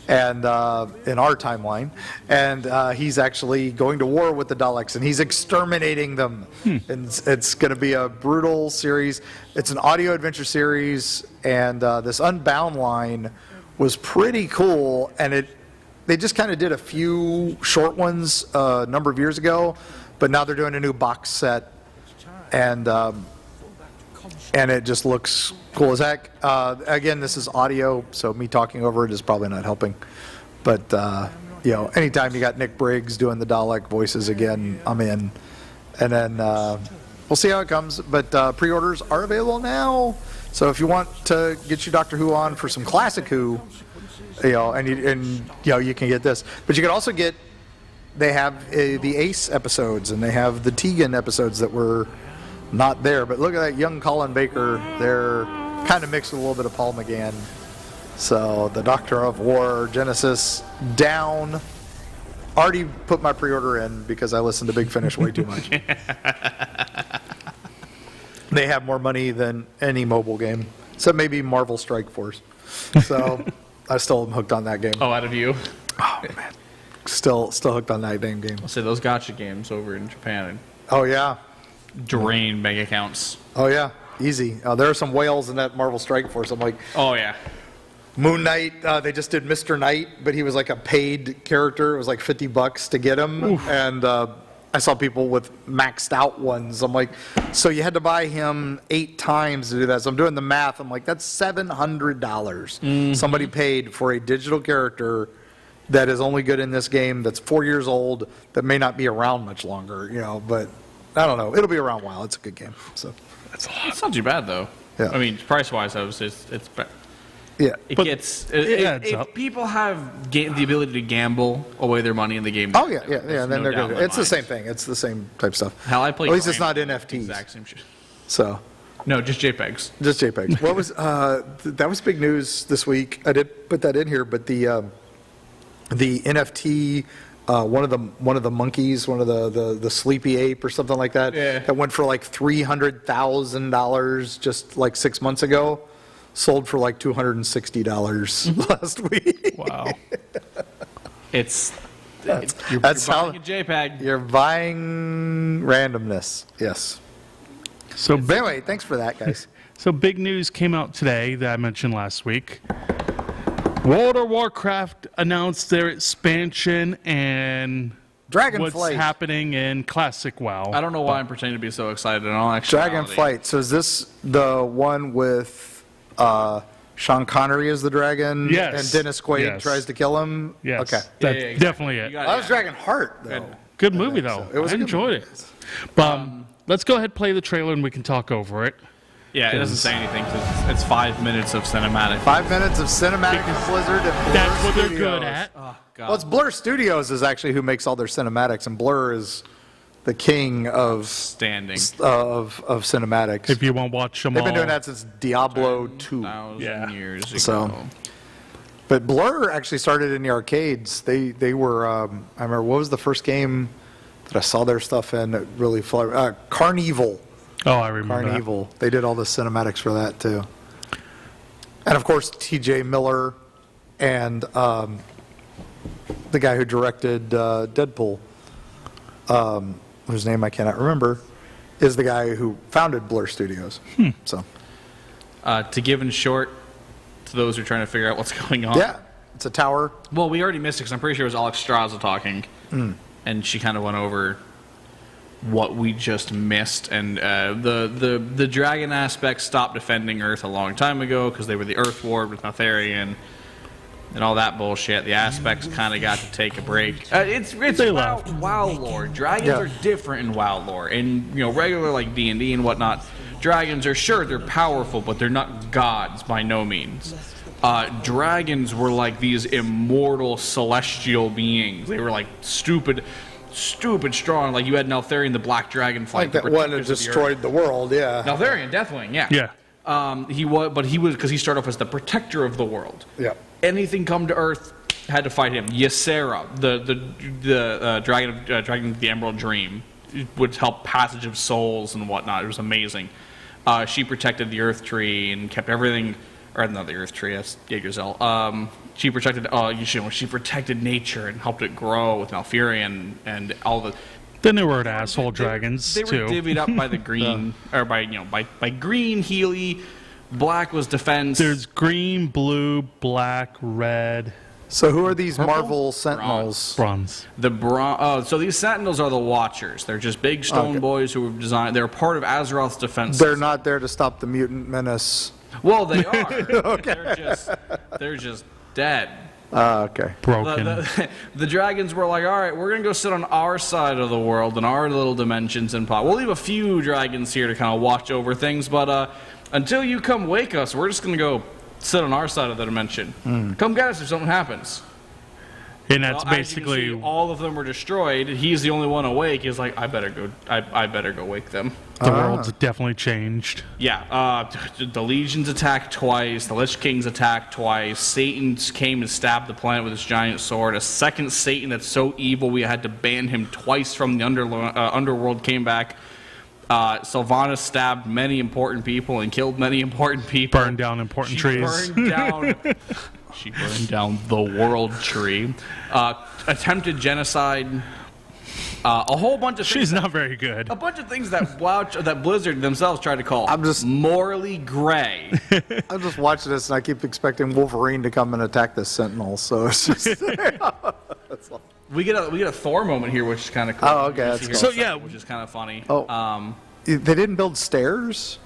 Speaker 2: and in our timeline, and he's actually going to war with the Daleks, and he's exterminating them. And it's going to be a brutal series. It's an audio adventure series, and this Unbound line was pretty cool, and they just kind of did a few short ones a number of years ago, but now they're doing a new box set, and it just looks cool as heck. Again, this is audio, so me talking over it is probably not helping. But anytime you got Nick Briggs doing the Dalek voices again, I'm in. And then we'll see how it comes. But pre-orders are available now, so if you want to get your Doctor Who on for some classic Who, you can get this. But you can also get. They have the Ace episodes, and they have the Tegan episodes that were not there. But look at that young Colin Baker. They're kind of mixed with a little bit of Paul McGann. So the Doctor of War, Genesis, down. Already put my pre-order in because I listened to Big Finish way too much. They have more money than any mobile game, except maybe Marvel Strike Force. So I still am hooked on that game.
Speaker 3: Oh, out of you?
Speaker 2: Oh, man. Still hooked on that damn game.
Speaker 3: I'll say those gotcha games over in Japan.
Speaker 2: Oh, yeah.
Speaker 3: Drain bank accounts.
Speaker 2: Oh, yeah. Easy. There are some whales in that Marvel Strike Force. I'm like,
Speaker 3: oh, yeah.
Speaker 2: Moon Knight, they just did Mr. Knight, but he was like a paid character. It was like $50 to get him. Oof. And I saw people with maxed out ones. I'm like, so you had to buy him 8 times to do that. So I'm doing the math. I'm like, that's $700. Mm-hmm. Somebody paid for a digital character that is only good in this game, that's 4 years old, that may not be around much longer, but I don't know. It'll be around a while. It's a good game. So
Speaker 3: that's a lot. It's not too bad, though.
Speaker 2: Yeah.
Speaker 3: I mean, price-wise, it's
Speaker 2: Yeah.
Speaker 3: It gets if people have the ability to gamble away their money in the game.
Speaker 2: Oh yeah, and then
Speaker 3: no
Speaker 2: they're
Speaker 3: doubt in
Speaker 2: good.
Speaker 3: my
Speaker 2: It's the
Speaker 3: mind.
Speaker 2: same thing. It's the same type stuff.
Speaker 3: Hell, I play.
Speaker 2: At least it's
Speaker 3: Granblue,
Speaker 2: not NFTs.
Speaker 3: Exact same shit.
Speaker 2: So
Speaker 3: No, just JPEGs.
Speaker 2: just JPEGs. What was that was big news this week. I did put that in here, but the NFT. One of the monkeys, one of the sleepy ape or something like that, that went for like $300,000 just like 6 months ago, sold for like $260 last week.
Speaker 4: Wow.
Speaker 3: You're buying a JPEG.
Speaker 2: You're buying randomness. Yes.
Speaker 4: So
Speaker 2: But anyway, thanks for that, guys.
Speaker 4: So big news came out today that I mentioned last week. World of Warcraft announced their expansion and what's
Speaker 2: Dragonflight.
Speaker 4: happening in Classic WoW.
Speaker 3: I don't know why I'm pretending to be so excited. In all actuality.
Speaker 2: Dragonflight. So is this the one with Sean Connery as the dragon?
Speaker 4: Yes.
Speaker 2: And Dennis Quaid
Speaker 4: Yes.
Speaker 2: tries to kill him?
Speaker 4: Yes,
Speaker 2: Okay.
Speaker 4: that's
Speaker 3: Yeah, exactly.
Speaker 4: definitely it.
Speaker 3: You got
Speaker 2: That was Dragonheart, though.
Speaker 4: Good movie, though.
Speaker 2: It was
Speaker 4: I
Speaker 2: a good
Speaker 4: enjoyed
Speaker 2: movie.
Speaker 4: it. But let's go ahead and play the trailer and we can talk over it.
Speaker 3: Yeah, it doesn't say anything. 'Cause it's 5 minutes of cinematic.
Speaker 2: 5 minutes of cinematic Blizzard and Blur
Speaker 4: That's what they're
Speaker 2: Studios.
Speaker 4: good at.
Speaker 3: Oh, God.
Speaker 2: Well, it's Blur Studios is actually who makes all their cinematics, and Blur is the king of
Speaker 3: Standing.
Speaker 2: cinematics.
Speaker 4: If you want to watch them
Speaker 2: They've
Speaker 4: all.
Speaker 2: been doing that since Diablo 2.
Speaker 3: 1,000
Speaker 4: Yeah.
Speaker 3: years ago.
Speaker 2: So- But Blur actually started in the arcades. They were, I remember, what was the first game that I saw their stuff in that really flew? Carnival.
Speaker 4: Oh, I remember that.
Speaker 2: Carnival. They did all the cinematics for that, too. And, of course, T.J. Miller and the guy who directed Deadpool, whose name I cannot remember, is the guy who founded Blur Studios. So,
Speaker 3: To give in short, to those who are trying to figure out what's going on.
Speaker 2: yeah, it's a tower.
Speaker 3: Well, we already missed it because I'm pretty sure it was Alex Straza talking, and she kind of went over what we just missed. And the dragon aspect stopped defending Earth a long time ago because they were the Earth Ward with Notharian and all that bullshit. The aspects kind of got to take a break. It's WoW lore. Dragons are different in WoW lore. And regular like D&D and whatnot, dragons are they're powerful, but they're not gods by no means. Dragons were like these immortal celestial beings. They were like stupid strong. Like you had Neltharion, the black dragon fight.
Speaker 2: Like that one that destroyed the world, yeah.
Speaker 3: Neltharion, Deathwing, yeah.
Speaker 4: Yeah.
Speaker 3: He was because he started off as the protector of the world.
Speaker 2: Yeah.
Speaker 3: Anything come to Earth had to fight him. Ysera, the dragon of the Emerald Dream, would help passage of souls and whatnot. It was amazing. She protected the Earth Tree and kept everything, or not the Earth Tree, that's Jaegerzel. She protected she protected nature and helped it grow with Malfurion and all the.
Speaker 4: Then there were asshole dragons
Speaker 3: They
Speaker 4: too.
Speaker 3: were divvied up by the green, or by green Healy. Black was defense.
Speaker 4: There's green, blue, black, red,
Speaker 2: So who are these Marvel Sentinels?
Speaker 4: bronze.
Speaker 3: So these Sentinels are the Watchers. They're just big stone boys who were designed. They're part of Azeroth's defense.
Speaker 2: They're not there to stop the mutant menace.
Speaker 3: Well, they are. Okay. They're just dead.
Speaker 2: Okay.
Speaker 4: Broken.
Speaker 3: The dragons were like, all right, we're going to go sit on our side of the world in our little dimensions and pop. We'll leave a few dragons here to kind of watch over things, but until you come wake us, we're just going to go sit on our side of the dimension. Come get us if something happens.
Speaker 4: And that's
Speaker 3: Well, as you can
Speaker 4: basically
Speaker 3: see, all of them were destroyed. He's the only one awake. He's like, I better go wake them.
Speaker 4: the world's definitely changed.
Speaker 3: Yeah, the legions attacked twice. The Lich Kings attacked twice. Satan came and stabbed the planet with his giant sword. A second Satan that's so evil we had to ban him twice from the underworld came back. Sylvanas stabbed many important people and killed many important people.
Speaker 4: Burned down important trees.
Speaker 3: She burned down the world tree. Attempted genocide. A whole bunch of things.
Speaker 4: She's not very good.
Speaker 3: A bunch of things that Blizzard themselves tried to call
Speaker 2: I'm just-
Speaker 3: morally gray.
Speaker 2: I'm just watching this and I keep expecting Wolverine to come and attack the Sentinels. So it's just.
Speaker 3: We get a Thor moment here, which is kind of cool.
Speaker 2: Oh, okay,
Speaker 3: You
Speaker 2: that's
Speaker 3: see
Speaker 2: cool.
Speaker 3: here
Speaker 4: So,
Speaker 3: in a second,
Speaker 4: yeah.
Speaker 3: which is kind of funny.
Speaker 2: Oh. They didn't build stairs?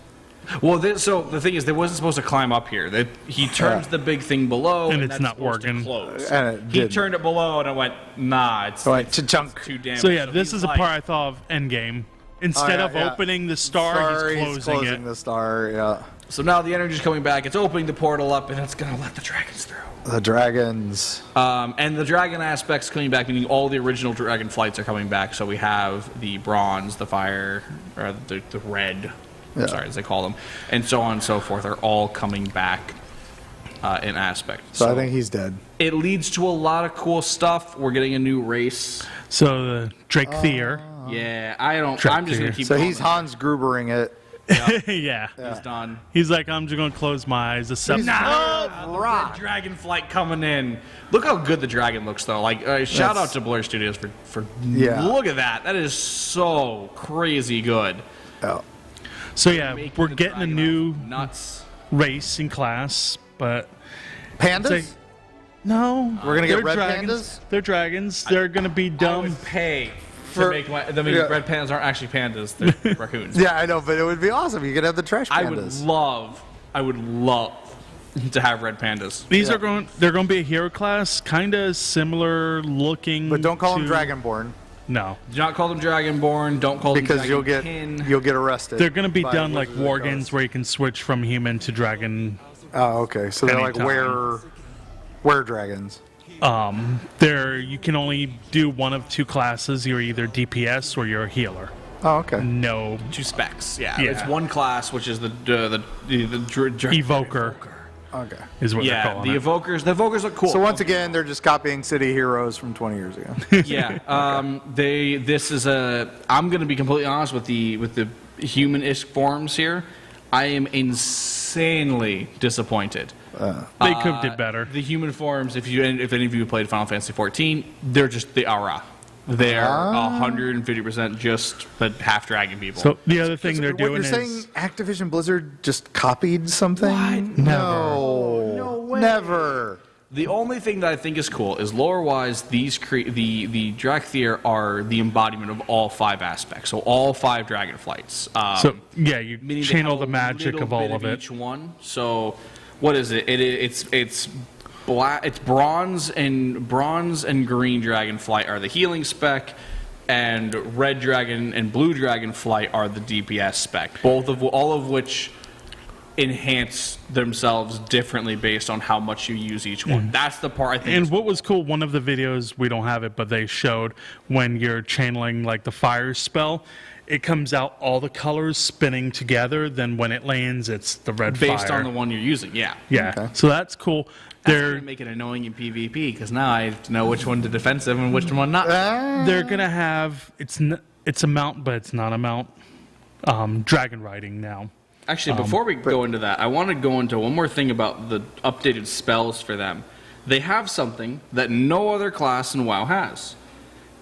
Speaker 3: Well, so the thing is, they wasn't supposed to climb up here. He turns the big thing below,
Speaker 4: And it's
Speaker 3: that's
Speaker 4: not
Speaker 3: supposed to
Speaker 4: working.
Speaker 3: close.
Speaker 2: And it
Speaker 3: He
Speaker 2: didn't.
Speaker 3: turned it below, and it went, nah, it's
Speaker 2: Cha-chunk.
Speaker 3: too damn.
Speaker 4: So yeah, this
Speaker 3: he's
Speaker 4: is a
Speaker 3: like-
Speaker 4: part I thought of Endgame. Instead
Speaker 2: yeah,
Speaker 4: of
Speaker 2: yeah.
Speaker 4: opening the star, he's
Speaker 2: He's
Speaker 4: closing it.
Speaker 2: the star, yeah.
Speaker 3: So now the energy's coming back. It's opening the portal up, and it's going to let the dragons through.
Speaker 2: The dragons.
Speaker 3: And the dragon aspects coming back, meaning all the original dragon flights are coming back. So we have the bronze, the fire, or the red, sorry, as they call them, and so on and so forth are all coming back in aspect.
Speaker 2: So I think he's dead.
Speaker 3: It leads to a lot of cool stuff. We're getting a new race.
Speaker 4: So the Drake Thier.
Speaker 3: Yeah, I'm just going to keep
Speaker 2: So
Speaker 3: going.
Speaker 2: he's Hans Grubering it.
Speaker 4: Yeah.
Speaker 3: He's done.
Speaker 4: He's like, I'm just going to close my eyes.
Speaker 3: The red dragon flight coming in. Look how good the dragon looks, though. Like, shout out to Blur Studios for look at that. That is so crazy good.
Speaker 2: Oh.
Speaker 4: So yeah, we're getting a new
Speaker 3: nuts
Speaker 4: race in class, but
Speaker 2: Pandas?
Speaker 4: no,
Speaker 2: We're gonna get
Speaker 4: they're
Speaker 2: red
Speaker 4: dragons.
Speaker 2: pandas?
Speaker 4: They're dragons. They're gonna be
Speaker 3: I
Speaker 4: dumb.
Speaker 3: would pay to make my. I mean, red pandas aren't actually pandas; they're raccoons.
Speaker 2: Yeah, I know, but it would be awesome. You could have the trash pandas.
Speaker 3: I would love to have red pandas.
Speaker 4: These are going. They're going to be a hero class, kind of similar looking.
Speaker 2: But don't call them
Speaker 4: to-
Speaker 2: Dragonborn.
Speaker 4: No,
Speaker 3: Do not call them Dragonborn. Don't call them
Speaker 2: Because you'll get arrested.
Speaker 4: they're going to be
Speaker 2: by
Speaker 4: done like
Speaker 2: Wizards of the
Speaker 4: Worgans,
Speaker 2: Coast.
Speaker 4: where you can switch from human to dragon.
Speaker 2: Oh, okay. So they're like
Speaker 4: Anytime.
Speaker 2: were dragons.
Speaker 4: There, you can only do one of two classes. You're either DPS or you're a healer.
Speaker 2: Oh, okay.
Speaker 4: No
Speaker 3: two specs. Yeah,
Speaker 4: Yeah.
Speaker 3: it's one class, which is the
Speaker 4: evoker
Speaker 2: Okay.
Speaker 4: is what they're
Speaker 3: Yeah,
Speaker 4: calling
Speaker 3: the
Speaker 4: it.
Speaker 3: evokers. The evokers look cool.
Speaker 2: So once again, they're just copying City Heroes from 20 years ago.
Speaker 3: Yeah. This is a. I'm going to be completely honest with the human-ish forms here. I am insanely disappointed.
Speaker 4: They could have did better.
Speaker 3: The human forms, if any of you played Final Fantasy 14, they're just the aura. They're 150% just the half dragon people.
Speaker 4: So the other thing they're
Speaker 2: What
Speaker 4: doing
Speaker 2: you're
Speaker 4: is
Speaker 2: saying, Activision Blizzard just copied something?
Speaker 3: What?
Speaker 2: No way. Never.
Speaker 3: The only thing that I think is cool is lore-wise, the Drakthir are the embodiment of all 5 aspects. So all 5 dragon flights.
Speaker 4: so yeah, you
Speaker 3: Meaning they
Speaker 4: channel
Speaker 3: have
Speaker 4: the
Speaker 3: a
Speaker 4: magic
Speaker 3: little
Speaker 4: of all
Speaker 3: bit
Speaker 4: of it.
Speaker 3: Each one. So what is it? It's black. It's bronze and green dragonflight are the healing spec, and red dragon and blue dragonflight are the DPS spec. All of which enhance themselves differently based on how much you use each one. That's the part I think.
Speaker 4: And what was cool, one of the videos, we don't have it, but they showed when you're channeling like the fire spell, it comes out all the colors spinning together. Then when it lands, it's the red
Speaker 3: based
Speaker 4: fire.
Speaker 3: on the one you're using. Yeah.
Speaker 4: Yeah,
Speaker 2: Okay.
Speaker 4: so that's cool.
Speaker 3: That's
Speaker 4: They're
Speaker 3: gonna make it annoying in PvP because now I have to know which one to defensive and which one not.
Speaker 4: they're gonna have it's a mount, but it's not a mount. Dragon riding now.
Speaker 3: Actually, before we go into that, I want to go into one more thing about the updated spells for them. They have something that no other class in WoW has,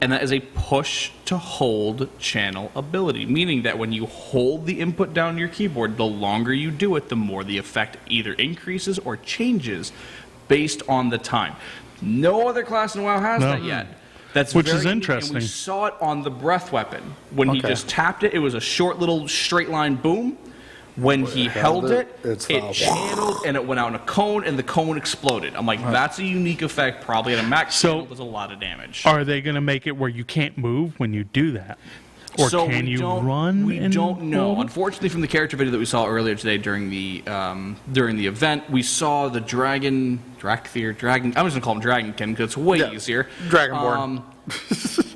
Speaker 3: and that is a push to hold channel ability, meaning that when you hold the input down your keyboard, the longer you do it, the more the effect either increases or changes based on the time. No other class in WoW has that yet. That's
Speaker 4: Which
Speaker 3: very
Speaker 4: is
Speaker 3: unique,
Speaker 4: interesting.
Speaker 3: And we saw it on the breath weapon. When he just tapped it, it was a short little straight line boom. When he held it,
Speaker 2: it's
Speaker 3: it channeled and it went out in a cone and the cone exploded. I'm like, that's a unique effect. Probably at a max channel does a lot of damage.
Speaker 4: Are they gonna make it where you can't move when you do that, or
Speaker 3: So
Speaker 4: can
Speaker 3: we
Speaker 4: you
Speaker 3: don't-
Speaker 4: run?
Speaker 3: We
Speaker 4: and
Speaker 3: don't know.
Speaker 4: hold?
Speaker 3: Unfortunately, from the character video that we saw earlier today during the event, we saw the dragon. I'm just gonna call him Dragonkin because it's way easier.
Speaker 2: Dragonborn.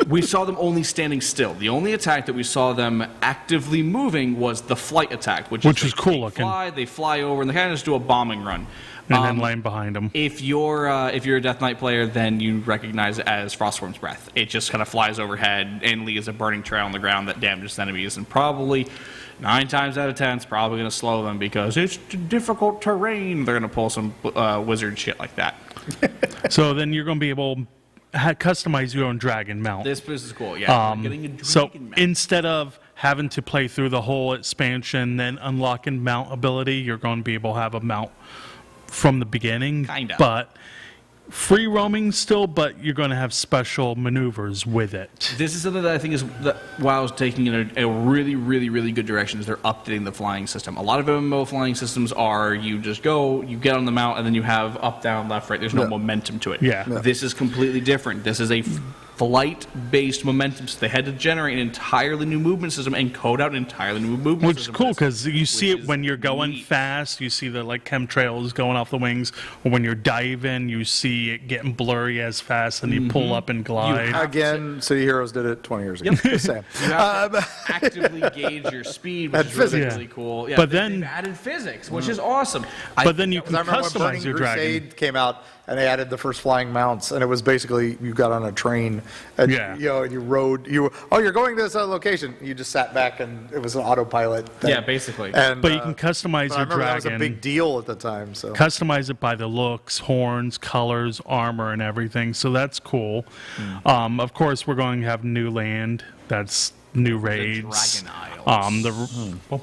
Speaker 3: We saw them only standing still. The only attack that we saw them actively moving was the flight attack, which
Speaker 4: is cool looking.
Speaker 3: They fly over and they kind of just do a bombing run.
Speaker 4: And then land behind them.
Speaker 3: If you're a Death Knight player, then you recognize it as Frostworm's Breath. It just kind of flies overhead and leaves a burning trail on the ground that damages enemies, and probably 9 times out of 10, it's probably going to slow them because it's difficult terrain. They're going to pull some wizard shit like that.
Speaker 4: So then you're gonna be able to customize your own dragon mount.
Speaker 3: This is cool. Yeah, getting a dragon
Speaker 4: So
Speaker 3: mount.
Speaker 4: instead of having to play through the whole expansion, then unlocking mount ability, you're going to be able to have a mount from the beginning.
Speaker 3: Kinda.
Speaker 4: But free roaming still, but you're going to have special maneuvers with it.
Speaker 3: This is something that I think is that WoW's taking in a really, really, really good direction. Is they're updating the flying system. A lot of MMO flying systems are you just go, you get on the mount, and then you have up, down, left, right. There's no momentum to it.
Speaker 4: Yeah.
Speaker 3: This is completely different. This is a flight-based momentum, so they had to generate an entirely new movement system and code out an entirely new movement
Speaker 4: Which is
Speaker 3: system.
Speaker 4: cool because you see it when you're going
Speaker 3: neat.
Speaker 4: fast. You see the like chemtrails going off the wings, or when you're diving, you see it getting blurry as fast, and you pull up and glide.
Speaker 2: Again, City Heroes did it 20 years ago. Just saying.
Speaker 3: You have to actively gauge your speed, which is really, really cool. Yeah,
Speaker 4: But
Speaker 3: they've
Speaker 4: then-
Speaker 3: added physics, which is awesome.
Speaker 4: But then you can
Speaker 2: I remember when Burning
Speaker 4: customize your dragon.
Speaker 2: Crusade came out, and they added the first flying mounts, and it was basically you got on a train, and
Speaker 4: Yeah.
Speaker 2: and you rode. You're going to this other location. You just sat back, and it was an autopilot thing.
Speaker 3: Yeah, basically.
Speaker 2: And,
Speaker 4: But you can customize
Speaker 2: but I
Speaker 4: your
Speaker 2: remember that was a
Speaker 4: dragon.
Speaker 2: big deal at the time. So
Speaker 4: Customize it by the looks, horns, colors, armor, and everything. So that's cool. Of course, we're going to have new land. That's new raids.
Speaker 3: Dragon Isles.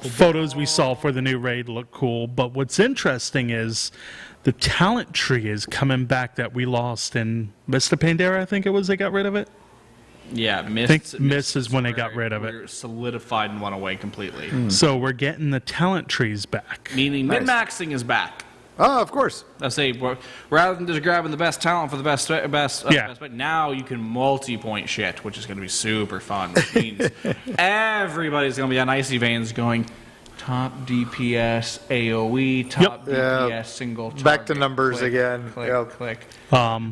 Speaker 4: The photos we saw for the new raid look cool. But what's interesting is the talent tree is coming back that we lost in Mista Pandera. I think it was they got rid of it.
Speaker 3: Yeah,
Speaker 4: I think Mist is when they got rid of it.
Speaker 3: where solidified and went away completely.
Speaker 4: So we're getting the talent trees back.
Speaker 3: Meaning min-maxing is back.
Speaker 2: oh, of course.
Speaker 3: I say, rather than just grabbing the best talent for the best,
Speaker 4: Yeah.
Speaker 3: but now you can multi-point shit, which is going to be super fun. Which means everybody's going to be on icy veins going top DPS AOE, top DPS
Speaker 2: Yeah.
Speaker 3: single target.
Speaker 2: Back to numbers
Speaker 3: click,
Speaker 2: again.
Speaker 3: Click,
Speaker 2: Yep.
Speaker 3: click.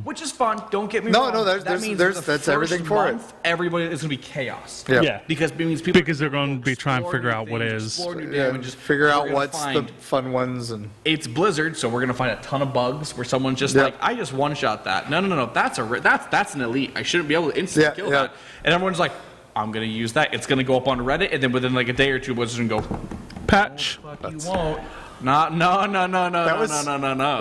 Speaker 3: Which is fun. Don't get me
Speaker 2: No,
Speaker 3: wrong.
Speaker 2: no,
Speaker 3: That
Speaker 2: there's-
Speaker 3: means
Speaker 2: there's-
Speaker 3: the
Speaker 2: that's
Speaker 3: first
Speaker 2: everything for it.
Speaker 3: month, everybody is going to be chaos.
Speaker 2: Yeah.
Speaker 4: Yeah.
Speaker 3: Because it means people
Speaker 4: Because they're going to be trying to
Speaker 3: explore
Speaker 4: figure
Speaker 3: new
Speaker 4: out what
Speaker 3: things,
Speaker 4: is.
Speaker 3: explore new
Speaker 2: Yeah,
Speaker 3: damages.
Speaker 2: figure
Speaker 3: We're
Speaker 2: out
Speaker 3: gonna
Speaker 2: what's
Speaker 3: find-
Speaker 2: the fun ones and.
Speaker 3: It's Blizzard, so we're gonna find a ton of bugs where someone's just
Speaker 2: Yep.
Speaker 3: like, I just one shot that. No, that's an elite. I shouldn't be able to instantly
Speaker 2: Yeah,
Speaker 3: kill
Speaker 2: yeah.
Speaker 3: that. And everyone's like, I'm gonna use that. It's gonna go up on Reddit, and then within like a day or two, Blizzard's gonna go,
Speaker 4: Patch.
Speaker 3: fuck, you won't. No.
Speaker 2: What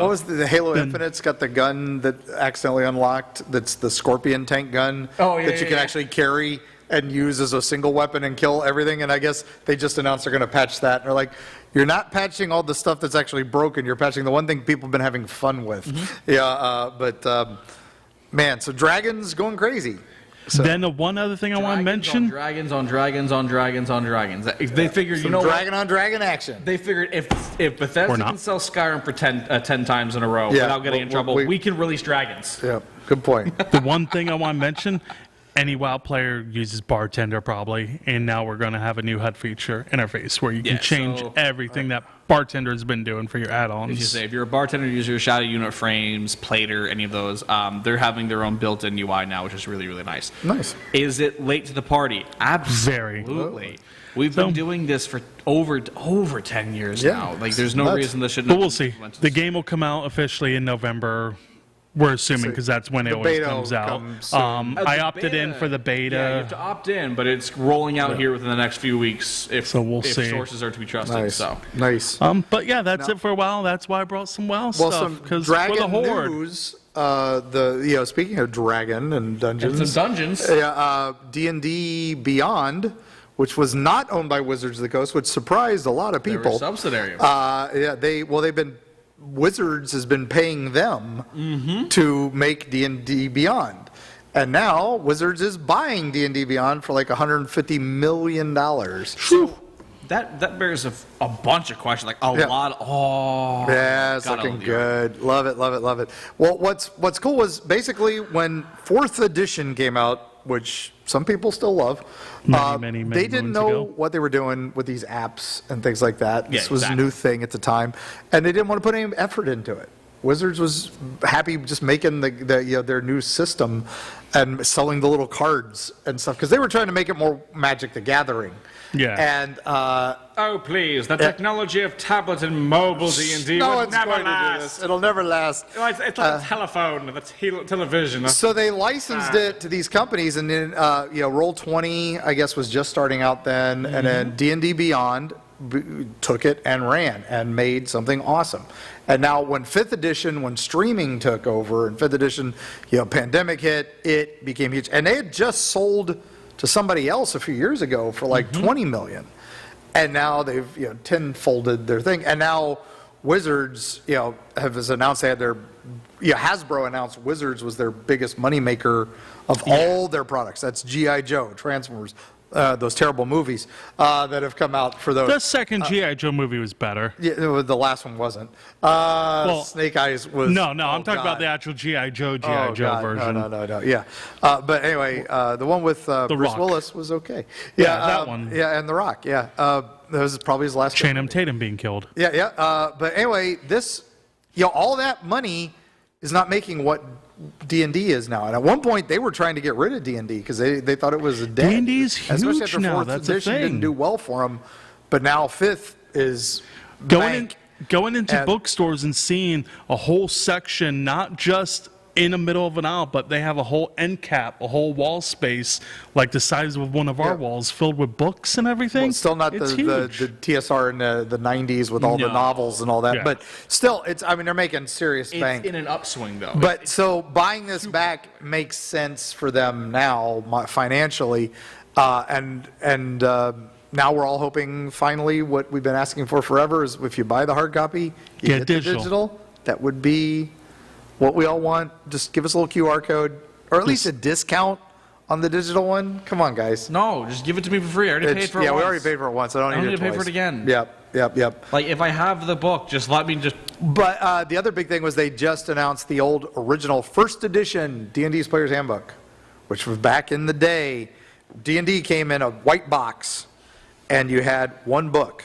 Speaker 2: was the Halo Infinite's got the gun that accidentally unlocked? That's the Scorpion tank gun.
Speaker 3: Oh, yeah,
Speaker 2: that you
Speaker 3: yeah,
Speaker 2: can
Speaker 3: yeah.
Speaker 2: actually carry and use as a single weapon and kill everything. And I guess they just announced they're going to patch that. And they're like, you're not patching all the stuff that's actually broken. You're patching the one thing people have been having fun with.
Speaker 3: Mm-hmm.
Speaker 2: Yeah, man, so Dragons going crazy. So,
Speaker 4: Then the one other thing I want to mention.
Speaker 3: Dragons on dragons. They figured,
Speaker 2: some dragon on dragon action.
Speaker 3: They figured if Bethesda
Speaker 4: Or not.
Speaker 3: can sell Skyrim for 10 times in a row
Speaker 2: Yeah,
Speaker 3: without getting in trouble, we can release dragons.
Speaker 2: Yeah, good point.
Speaker 4: The one thing I want to mention, any WoW player uses Bartender probably, and now we're going to have a new HUD feature interface where you can
Speaker 3: Yeah,
Speaker 4: change
Speaker 3: so-
Speaker 4: everything that Bartender's been doing for your add-ons.
Speaker 3: If you say if you're a bartender user, Shadow Unit Frames, Plater, any of those, they're having their own built-in UI now, which is really, really nice.
Speaker 2: Nice.
Speaker 3: Is it late to the party? Absolutely. We've been doing this for over 10 years
Speaker 2: Yeah.
Speaker 3: now. Like, there's no
Speaker 2: Nuts.
Speaker 3: reason this shouldn't.
Speaker 4: But we'll see. The game will come out officially in November. We're assuming because that's when it
Speaker 2: The
Speaker 4: always
Speaker 2: beta
Speaker 4: comes
Speaker 2: will
Speaker 4: out.
Speaker 2: come soon.
Speaker 4: I opted in for the beta.
Speaker 3: Yeah, you have to opt in, but it's rolling out here within the next few weeks. If
Speaker 4: So we'll
Speaker 3: if
Speaker 4: see.
Speaker 3: sources are to be trusted.
Speaker 2: Nice.
Speaker 3: So
Speaker 2: Nice.
Speaker 4: But yeah, that's it for a while. That's why I brought some WoW
Speaker 2: Well,
Speaker 4: stuff
Speaker 2: some
Speaker 4: because we're the
Speaker 2: dragon
Speaker 4: Horde.
Speaker 2: news. Speaking of dragon and dungeons,
Speaker 3: and some dungeons.
Speaker 2: Yeah, D&D Beyond, which was not owned by Wizards of the Coast, which surprised a lot of
Speaker 3: They were
Speaker 2: people.
Speaker 3: subsidiary of it.
Speaker 2: Wizards has been paying them
Speaker 3: Mm-hmm.
Speaker 2: to make D&D Beyond. And now Wizards is buying D&D Beyond for like $150 million.
Speaker 3: That bears a bunch of questions, like a
Speaker 2: Yeah.
Speaker 3: lot.
Speaker 2: Yeah, it's
Speaker 3: gotta
Speaker 2: looking
Speaker 3: love the art.
Speaker 2: good. Love it, love it, love it. Well, what's cool was basically when 4th edition came out, which some people still love,
Speaker 4: Many
Speaker 2: they didn't
Speaker 4: moons
Speaker 2: know
Speaker 4: ago.
Speaker 2: what they were doing with these apps and things like that. This
Speaker 3: Yeah,
Speaker 2: was
Speaker 3: exactly.
Speaker 2: a new thing at the time, and they didn't want to put any effort into it. Wizards was happy just making their new system and selling the little cards and stuff because they were trying to make it more Magic the Gathering.
Speaker 4: Yeah.
Speaker 2: And
Speaker 3: Oh please, the technology of tablet and mobile D&D
Speaker 2: no
Speaker 3: will
Speaker 2: one's
Speaker 3: never
Speaker 2: going to do
Speaker 3: last.
Speaker 2: this. It'll never last.
Speaker 3: It's like a telephone, that's television.
Speaker 2: So they licensed it to these companies, and then Roll20, I guess, was just starting out then, and then D&D Beyond took it and ran and made something awesome. And now when 5th edition, when streaming took over, and 5th edition, pandemic hit, it became huge. And they had just sold to somebody else a few years ago for like 20 million. And now they've tenfolded their thing. And now Wizards have announced they had their Hasbro announced Wizards was their biggest moneymaker of all their products. That's G.I. Joe, Transformers, those terrible movies that have come out for those.
Speaker 4: The second G.I. Joe movie was better.
Speaker 2: Yeah, the last one wasn't. Snake Eyes was.
Speaker 4: No, I'm talking about the actual G.I. Joe version.
Speaker 2: No. Yeah. But anyway, the one with Bruce
Speaker 4: Rock.
Speaker 2: Willis was okay.
Speaker 4: Yeah, that one.
Speaker 2: Yeah, and The Rock. Yeah. That was probably his last.
Speaker 4: Channing Tatum being killed.
Speaker 2: Yeah. But anyway, this, all that money is not making what D&D is now. And at one point, they were trying to get rid of D&D because they thought it was dead.
Speaker 4: D&D is huge
Speaker 2: especially after
Speaker 4: now.
Speaker 2: fourth
Speaker 4: That's a
Speaker 2: edition
Speaker 4: thing.
Speaker 2: didn't do well for them. But now fifth is
Speaker 4: Going into bookstores and seeing a whole section, not just in the middle of an aisle, but they have a whole end cap, a whole wall space, like the size of one of our walls, filled with books and everything.
Speaker 2: Well, still not the TSR in the 90s with all the novels and all that. Yeah. But still, they're making serious bank.
Speaker 3: It's in an upswing, though.
Speaker 2: But so buying this back makes sense for them now financially. Now we're all hoping finally what we've been asking for forever is if you buy the hard copy, you get the digital. That would be what we all want. Just give us a little QR code or at least a discount on the digital one. Come on, guys.
Speaker 3: No, just give it to me for free. I already paid for it once.
Speaker 2: Yeah, we already paid for it once. I don't need to
Speaker 3: pay for it again.
Speaker 2: Yep.
Speaker 3: Like, if I have the book, just let me just...
Speaker 2: But the other big thing was they just announced the old original first edition D&D's Player's Handbook, which was back in the day. D&D came in a white box, and you had one book.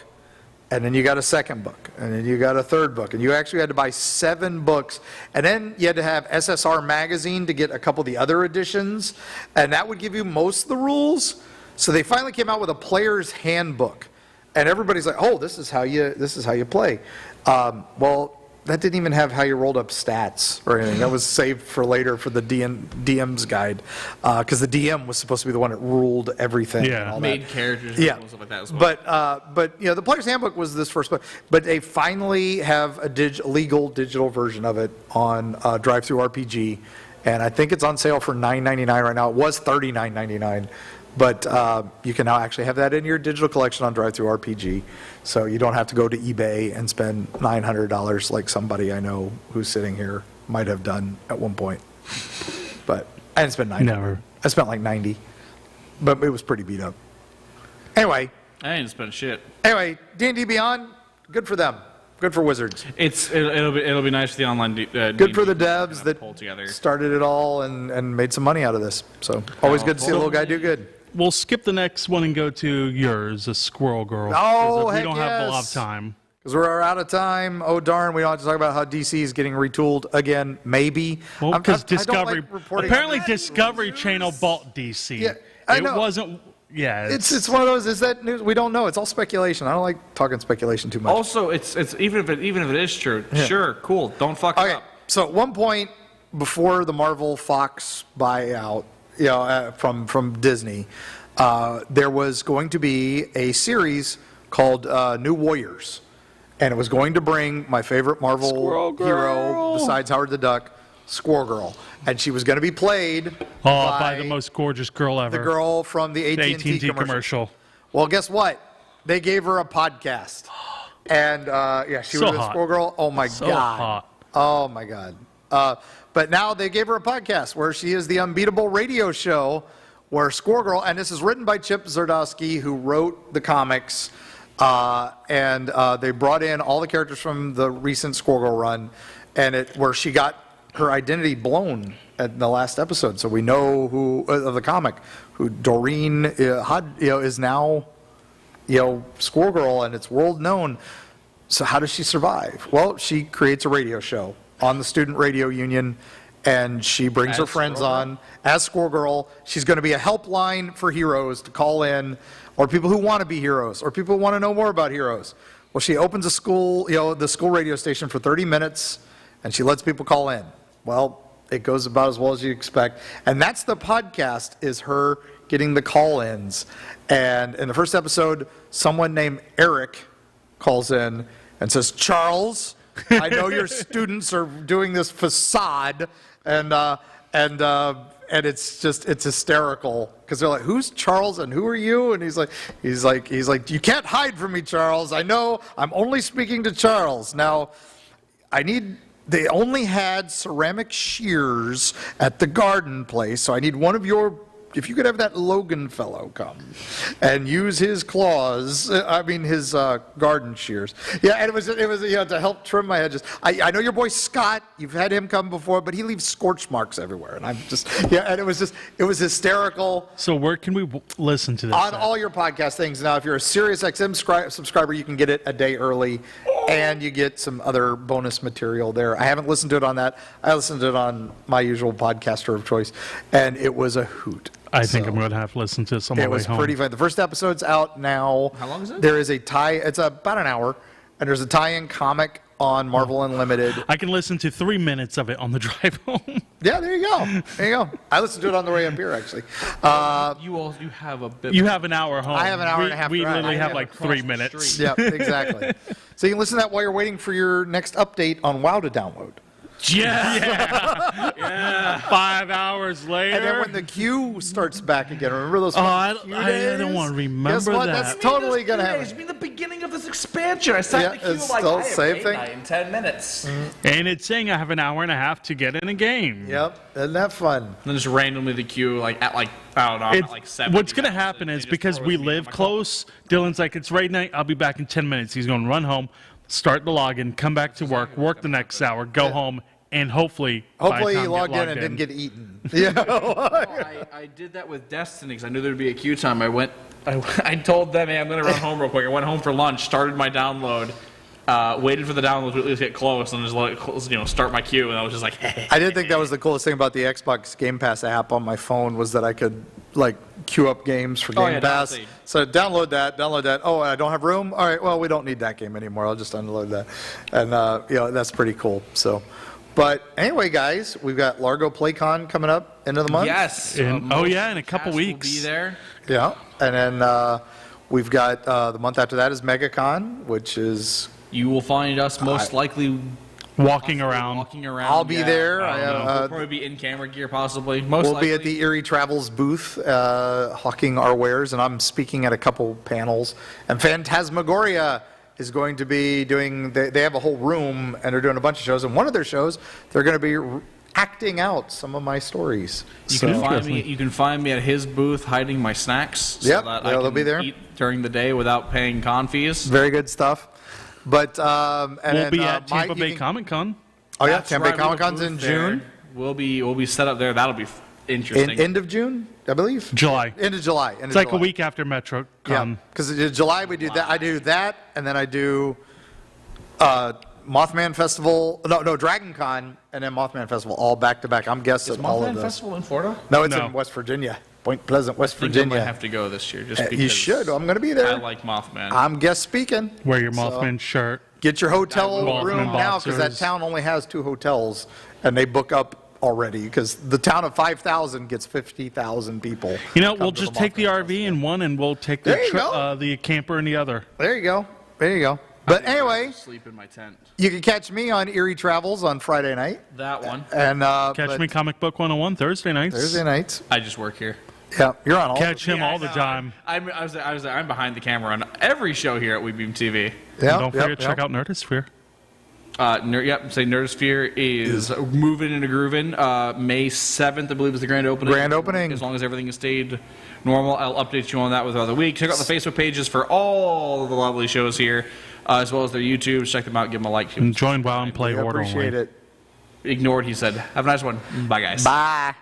Speaker 2: And then you got a second book, and then you got a third book, and you actually had to buy 7 books, and then you had to have SSR magazine to get a couple of the other editions, and that would give you most of the rules. So they finally came out with a player's handbook, and everybody's like, "Oh, this is how you play." Well, that didn't even have how you rolled up stats or anything. That was saved for later for the DM's guide, because the DM was supposed to be the one that ruled everything.
Speaker 3: Yeah,
Speaker 2: and all
Speaker 3: made
Speaker 2: that.
Speaker 3: characters
Speaker 2: Yeah,
Speaker 3: and stuff like that as well.
Speaker 2: But the Player's Handbook was this first book. But they finally have a legal digital version of it on Drive-Thru RPG, and I think it's on sale for $9.99 right now. It was $39.99. But you can now actually have that in your digital collection on Drive-Thru RPG, so you don't have to go to eBay and spend $900 like somebody I know who's sitting here might have done at one point. But I didn't spend $900.
Speaker 4: Never.
Speaker 2: I spent like $90, but it was pretty beat up. Anyway.
Speaker 3: I didn't spend shit.
Speaker 2: Anyway, D&D Beyond, good for them. Good for Wizards.
Speaker 3: It'll be nice for the online.
Speaker 2: Good for the devs that
Speaker 3: pull together.
Speaker 2: started it all and made some money out of this. So always good to see a little guy do good.
Speaker 4: We'll skip the next one and go to yours, a Squirrel Girl.
Speaker 2: Oh,
Speaker 4: we don't have a lot of time.
Speaker 2: Because we're out of time. Oh, darn, we don't have to talk about how DC is getting retooled again, maybe.
Speaker 4: Well, because Discovery, apparently Discovery Channel bought DC.
Speaker 2: Yeah, I know.
Speaker 4: It wasn't, yeah.
Speaker 2: It's one of those, is that news? We don't know. It's all speculation. I don't like talking speculation too much.
Speaker 3: Also, it's even if it is true, sure, cool, don't fuck it up.
Speaker 2: So at one point, before the Marvel Fox buyout, from Disney, there was going to be a series called New Warriors, and it was going to bring my favorite Marvel hero besides Howard the Duck, Squirrel Girl, and she was going to be played
Speaker 4: by the most gorgeous girl ever,
Speaker 2: the girl from the AT&T commercial. Well, guess what? They gave her a podcast, and she was a Squirrel Girl. Oh my god!
Speaker 4: Hot.
Speaker 2: Oh my god! But now they gave her a podcast where she is the unbeatable radio show where Squirrel Girl, and this is written by Chip Zdarsky, who wrote the comics, and they brought in all the characters from the recent Squirrel Girl run, and where she got her identity blown at the last episode. So we know who of the comic, who Doreen is now, Squirrel Girl, and it's world known. So how does she survive? Well, she creates a radio show on the Student Radio Union, and she brings her friends on as Squirrel Girl. She's going to be a helpline for heroes to call in, or people who want to be heroes, or people who want to know more about heroes. Well, she opens the school radio station for 30 minutes, and she lets people call in. Well, it goes about as well as you expect. And that's the podcast, is her getting the call-ins. And in the first episode, someone named Eric calls in and says, "Charles, I know your students are doing this facade," and it's hysterical because they're like, "Who's Charles and who are you?" And he's like, "You can't hide from me, Charles. I know. I'm only speaking to Charles. Now, they only had ceramic shears at the garden place, so I need one of your if you could have that Logan fellow come and use his claws, his garden shears. Yeah, and it was to help trim my hedges. I know your boy Scott, you've had him come before, but he leaves scorch marks everywhere. And and it was hysterical.
Speaker 4: So where can we listen to this?
Speaker 2: On all your podcast things. Now, if you're a Sirius XM subscriber, you can get it a day early, and you get some other bonus material there. I haven't listened to it on that. I listened to it on my usual podcaster of choice, and it was a hoot.
Speaker 4: I think I'm going to have to listen to this on my way home.
Speaker 2: It was pretty fun. The first episode's out now.
Speaker 3: How long is it?
Speaker 2: There is it's about an hour, and there's a tie-in comic on Marvel Unlimited.
Speaker 4: I can listen to 3 minutes of it on the drive home.
Speaker 2: Yeah, there you go. There you go. I listened to it on the way up here, actually.
Speaker 3: You have a bit.
Speaker 4: You have an hour home.
Speaker 2: I have an hour and a half
Speaker 4: We
Speaker 2: drive.
Speaker 4: literally
Speaker 3: I
Speaker 4: have
Speaker 3: have
Speaker 4: like
Speaker 3: across
Speaker 4: 3
Speaker 3: the
Speaker 4: minutes.
Speaker 3: street.
Speaker 2: Yeah, exactly. So you can listen to that while you're waiting for your next update on WoW to download.
Speaker 4: Yeah. 5 hours later.
Speaker 2: And then when the queue starts back again, remember those
Speaker 4: I
Speaker 2: queue days?
Speaker 4: don't want to remember
Speaker 2: Guess what?
Speaker 4: that.
Speaker 2: That's totally going to
Speaker 3: It's
Speaker 2: happen.
Speaker 3: been the beginning of this expansion. I sat in the queue
Speaker 2: it's
Speaker 3: like,
Speaker 2: still
Speaker 3: I have
Speaker 2: same
Speaker 3: game
Speaker 2: thing.
Speaker 3: night in 10 minutes.
Speaker 4: And it's saying I have an hour and a half to get in a game.
Speaker 2: Yep, isn't that fun?
Speaker 3: And then just randomly the queue, I don't know, I'm at like 7.
Speaker 4: What's going to happen is because we live close, Dylan's like, it's right night, I'll be back in 10 minutes. He's going to run home, start the login, come back to work the next hour, go home, and hopefully
Speaker 2: He logged in and didn't get eaten. Yeah.
Speaker 3: I did that with Destiny because I knew there'd be a queue time. I told them, hey, I'm going to run home real quick. I went home for lunch, started my download, waited for the download to at least get close, and just let it start my queue. And I was just like, hey.
Speaker 2: I did think that was the coolest thing about the Xbox Game Pass app on my phone was that I could queue up games for Game Pass. So download that. Oh, I don't have room? All right, well, we don't need that game anymore. I'll just unload that. And, that's pretty cool. So, but anyway, guys, we've got Largo PlayCon coming up end of the month.
Speaker 3: Yes.
Speaker 4: in a couple weeks.
Speaker 3: Will be there.
Speaker 2: Yeah. And then we've got the month after that is Megacon, which is...
Speaker 3: You will find us most likely
Speaker 4: Walking around.
Speaker 2: I'll be there.
Speaker 3: We'll probably be in camera gear, possibly.
Speaker 2: We'll be at the Erie Travels booth, hawking our wares, and I'm speaking at a couple panels. And Phantasmagoria is going to be doing, they have a whole room, and they're doing a bunch of shows. And one of their shows, they're going to be acting out some of my stories.
Speaker 3: You can find me at his booth hiding my snacks.
Speaker 2: Yep,
Speaker 3: that
Speaker 2: they'll
Speaker 3: I can
Speaker 2: be there.
Speaker 3: eat during the day without paying con fees.
Speaker 2: Very good stuff. But
Speaker 4: We'll be at Tampa Bay Comic Con.
Speaker 2: Oh yeah,
Speaker 3: That's
Speaker 2: Tampa Bay
Speaker 3: right,
Speaker 2: Comic
Speaker 3: we have a
Speaker 2: Con's in
Speaker 3: booth there.
Speaker 2: June.
Speaker 3: We'll be set up there. That'll be interesting.
Speaker 2: End of June, I believe.
Speaker 4: July.
Speaker 2: End of July.
Speaker 4: It's like a week after MetroCon.
Speaker 2: Yeah, because in July we do that. I do that, and then I do Mothman Festival. No, Dragon Con, and then Mothman Festival, all back to back. I'm guessing all of
Speaker 3: Mothman
Speaker 2: those.
Speaker 3: Festival in Florida?
Speaker 2: No, it's
Speaker 4: No.
Speaker 2: in West Virginia, Point Pleasant, West
Speaker 3: I think I might
Speaker 2: Virginia.
Speaker 3: have to go this year just because
Speaker 2: You should. I'm going to be
Speaker 3: I
Speaker 2: there.
Speaker 3: like Mothman.
Speaker 2: I'm guest speaking.
Speaker 4: Wear your Mothman shirt.
Speaker 2: Get your hotel
Speaker 4: Mothman
Speaker 2: room now because that
Speaker 4: boxers.
Speaker 2: town only has 2 hotels, and they book up already because the town of 5,000 gets 50,000 people.
Speaker 4: We'll
Speaker 2: come to
Speaker 4: just take the
Speaker 2: Mothman
Speaker 4: RV in one and we'll take
Speaker 2: There you go.
Speaker 4: the camper in the other.
Speaker 2: There you go. There you go. But anyway,
Speaker 3: Sleep in my tent.
Speaker 2: you can catch me on Erie Travels on Friday night.
Speaker 3: That one.
Speaker 2: And
Speaker 4: Catch
Speaker 2: but
Speaker 4: me Comic Book 101 Thursday nights.
Speaker 2: Thursday nights.
Speaker 3: I just work here.
Speaker 2: Yeah, you're on all.
Speaker 4: Catch him all the
Speaker 3: No,
Speaker 4: time.
Speaker 3: I'm behind the camera on every show here at WeBeam TV.
Speaker 2: Yeah,
Speaker 4: Don't forget to check out Nerdosphere.
Speaker 3: Nerdosphere is moving and grooving. May 7th, I believe, is the grand opening.
Speaker 2: Grand opening.
Speaker 3: As long as everything has stayed normal, I'll update you on that with other week. Check out the Facebook pages for all the lovely shows here, as well as their YouTubes. Check them out. Give them a like.
Speaker 4: And join WoW and play
Speaker 2: I
Speaker 4: Horde
Speaker 2: appreciate
Speaker 4: only.
Speaker 2: it.
Speaker 3: Ignored, he said. Have a nice one. Bye, guys.
Speaker 2: Bye.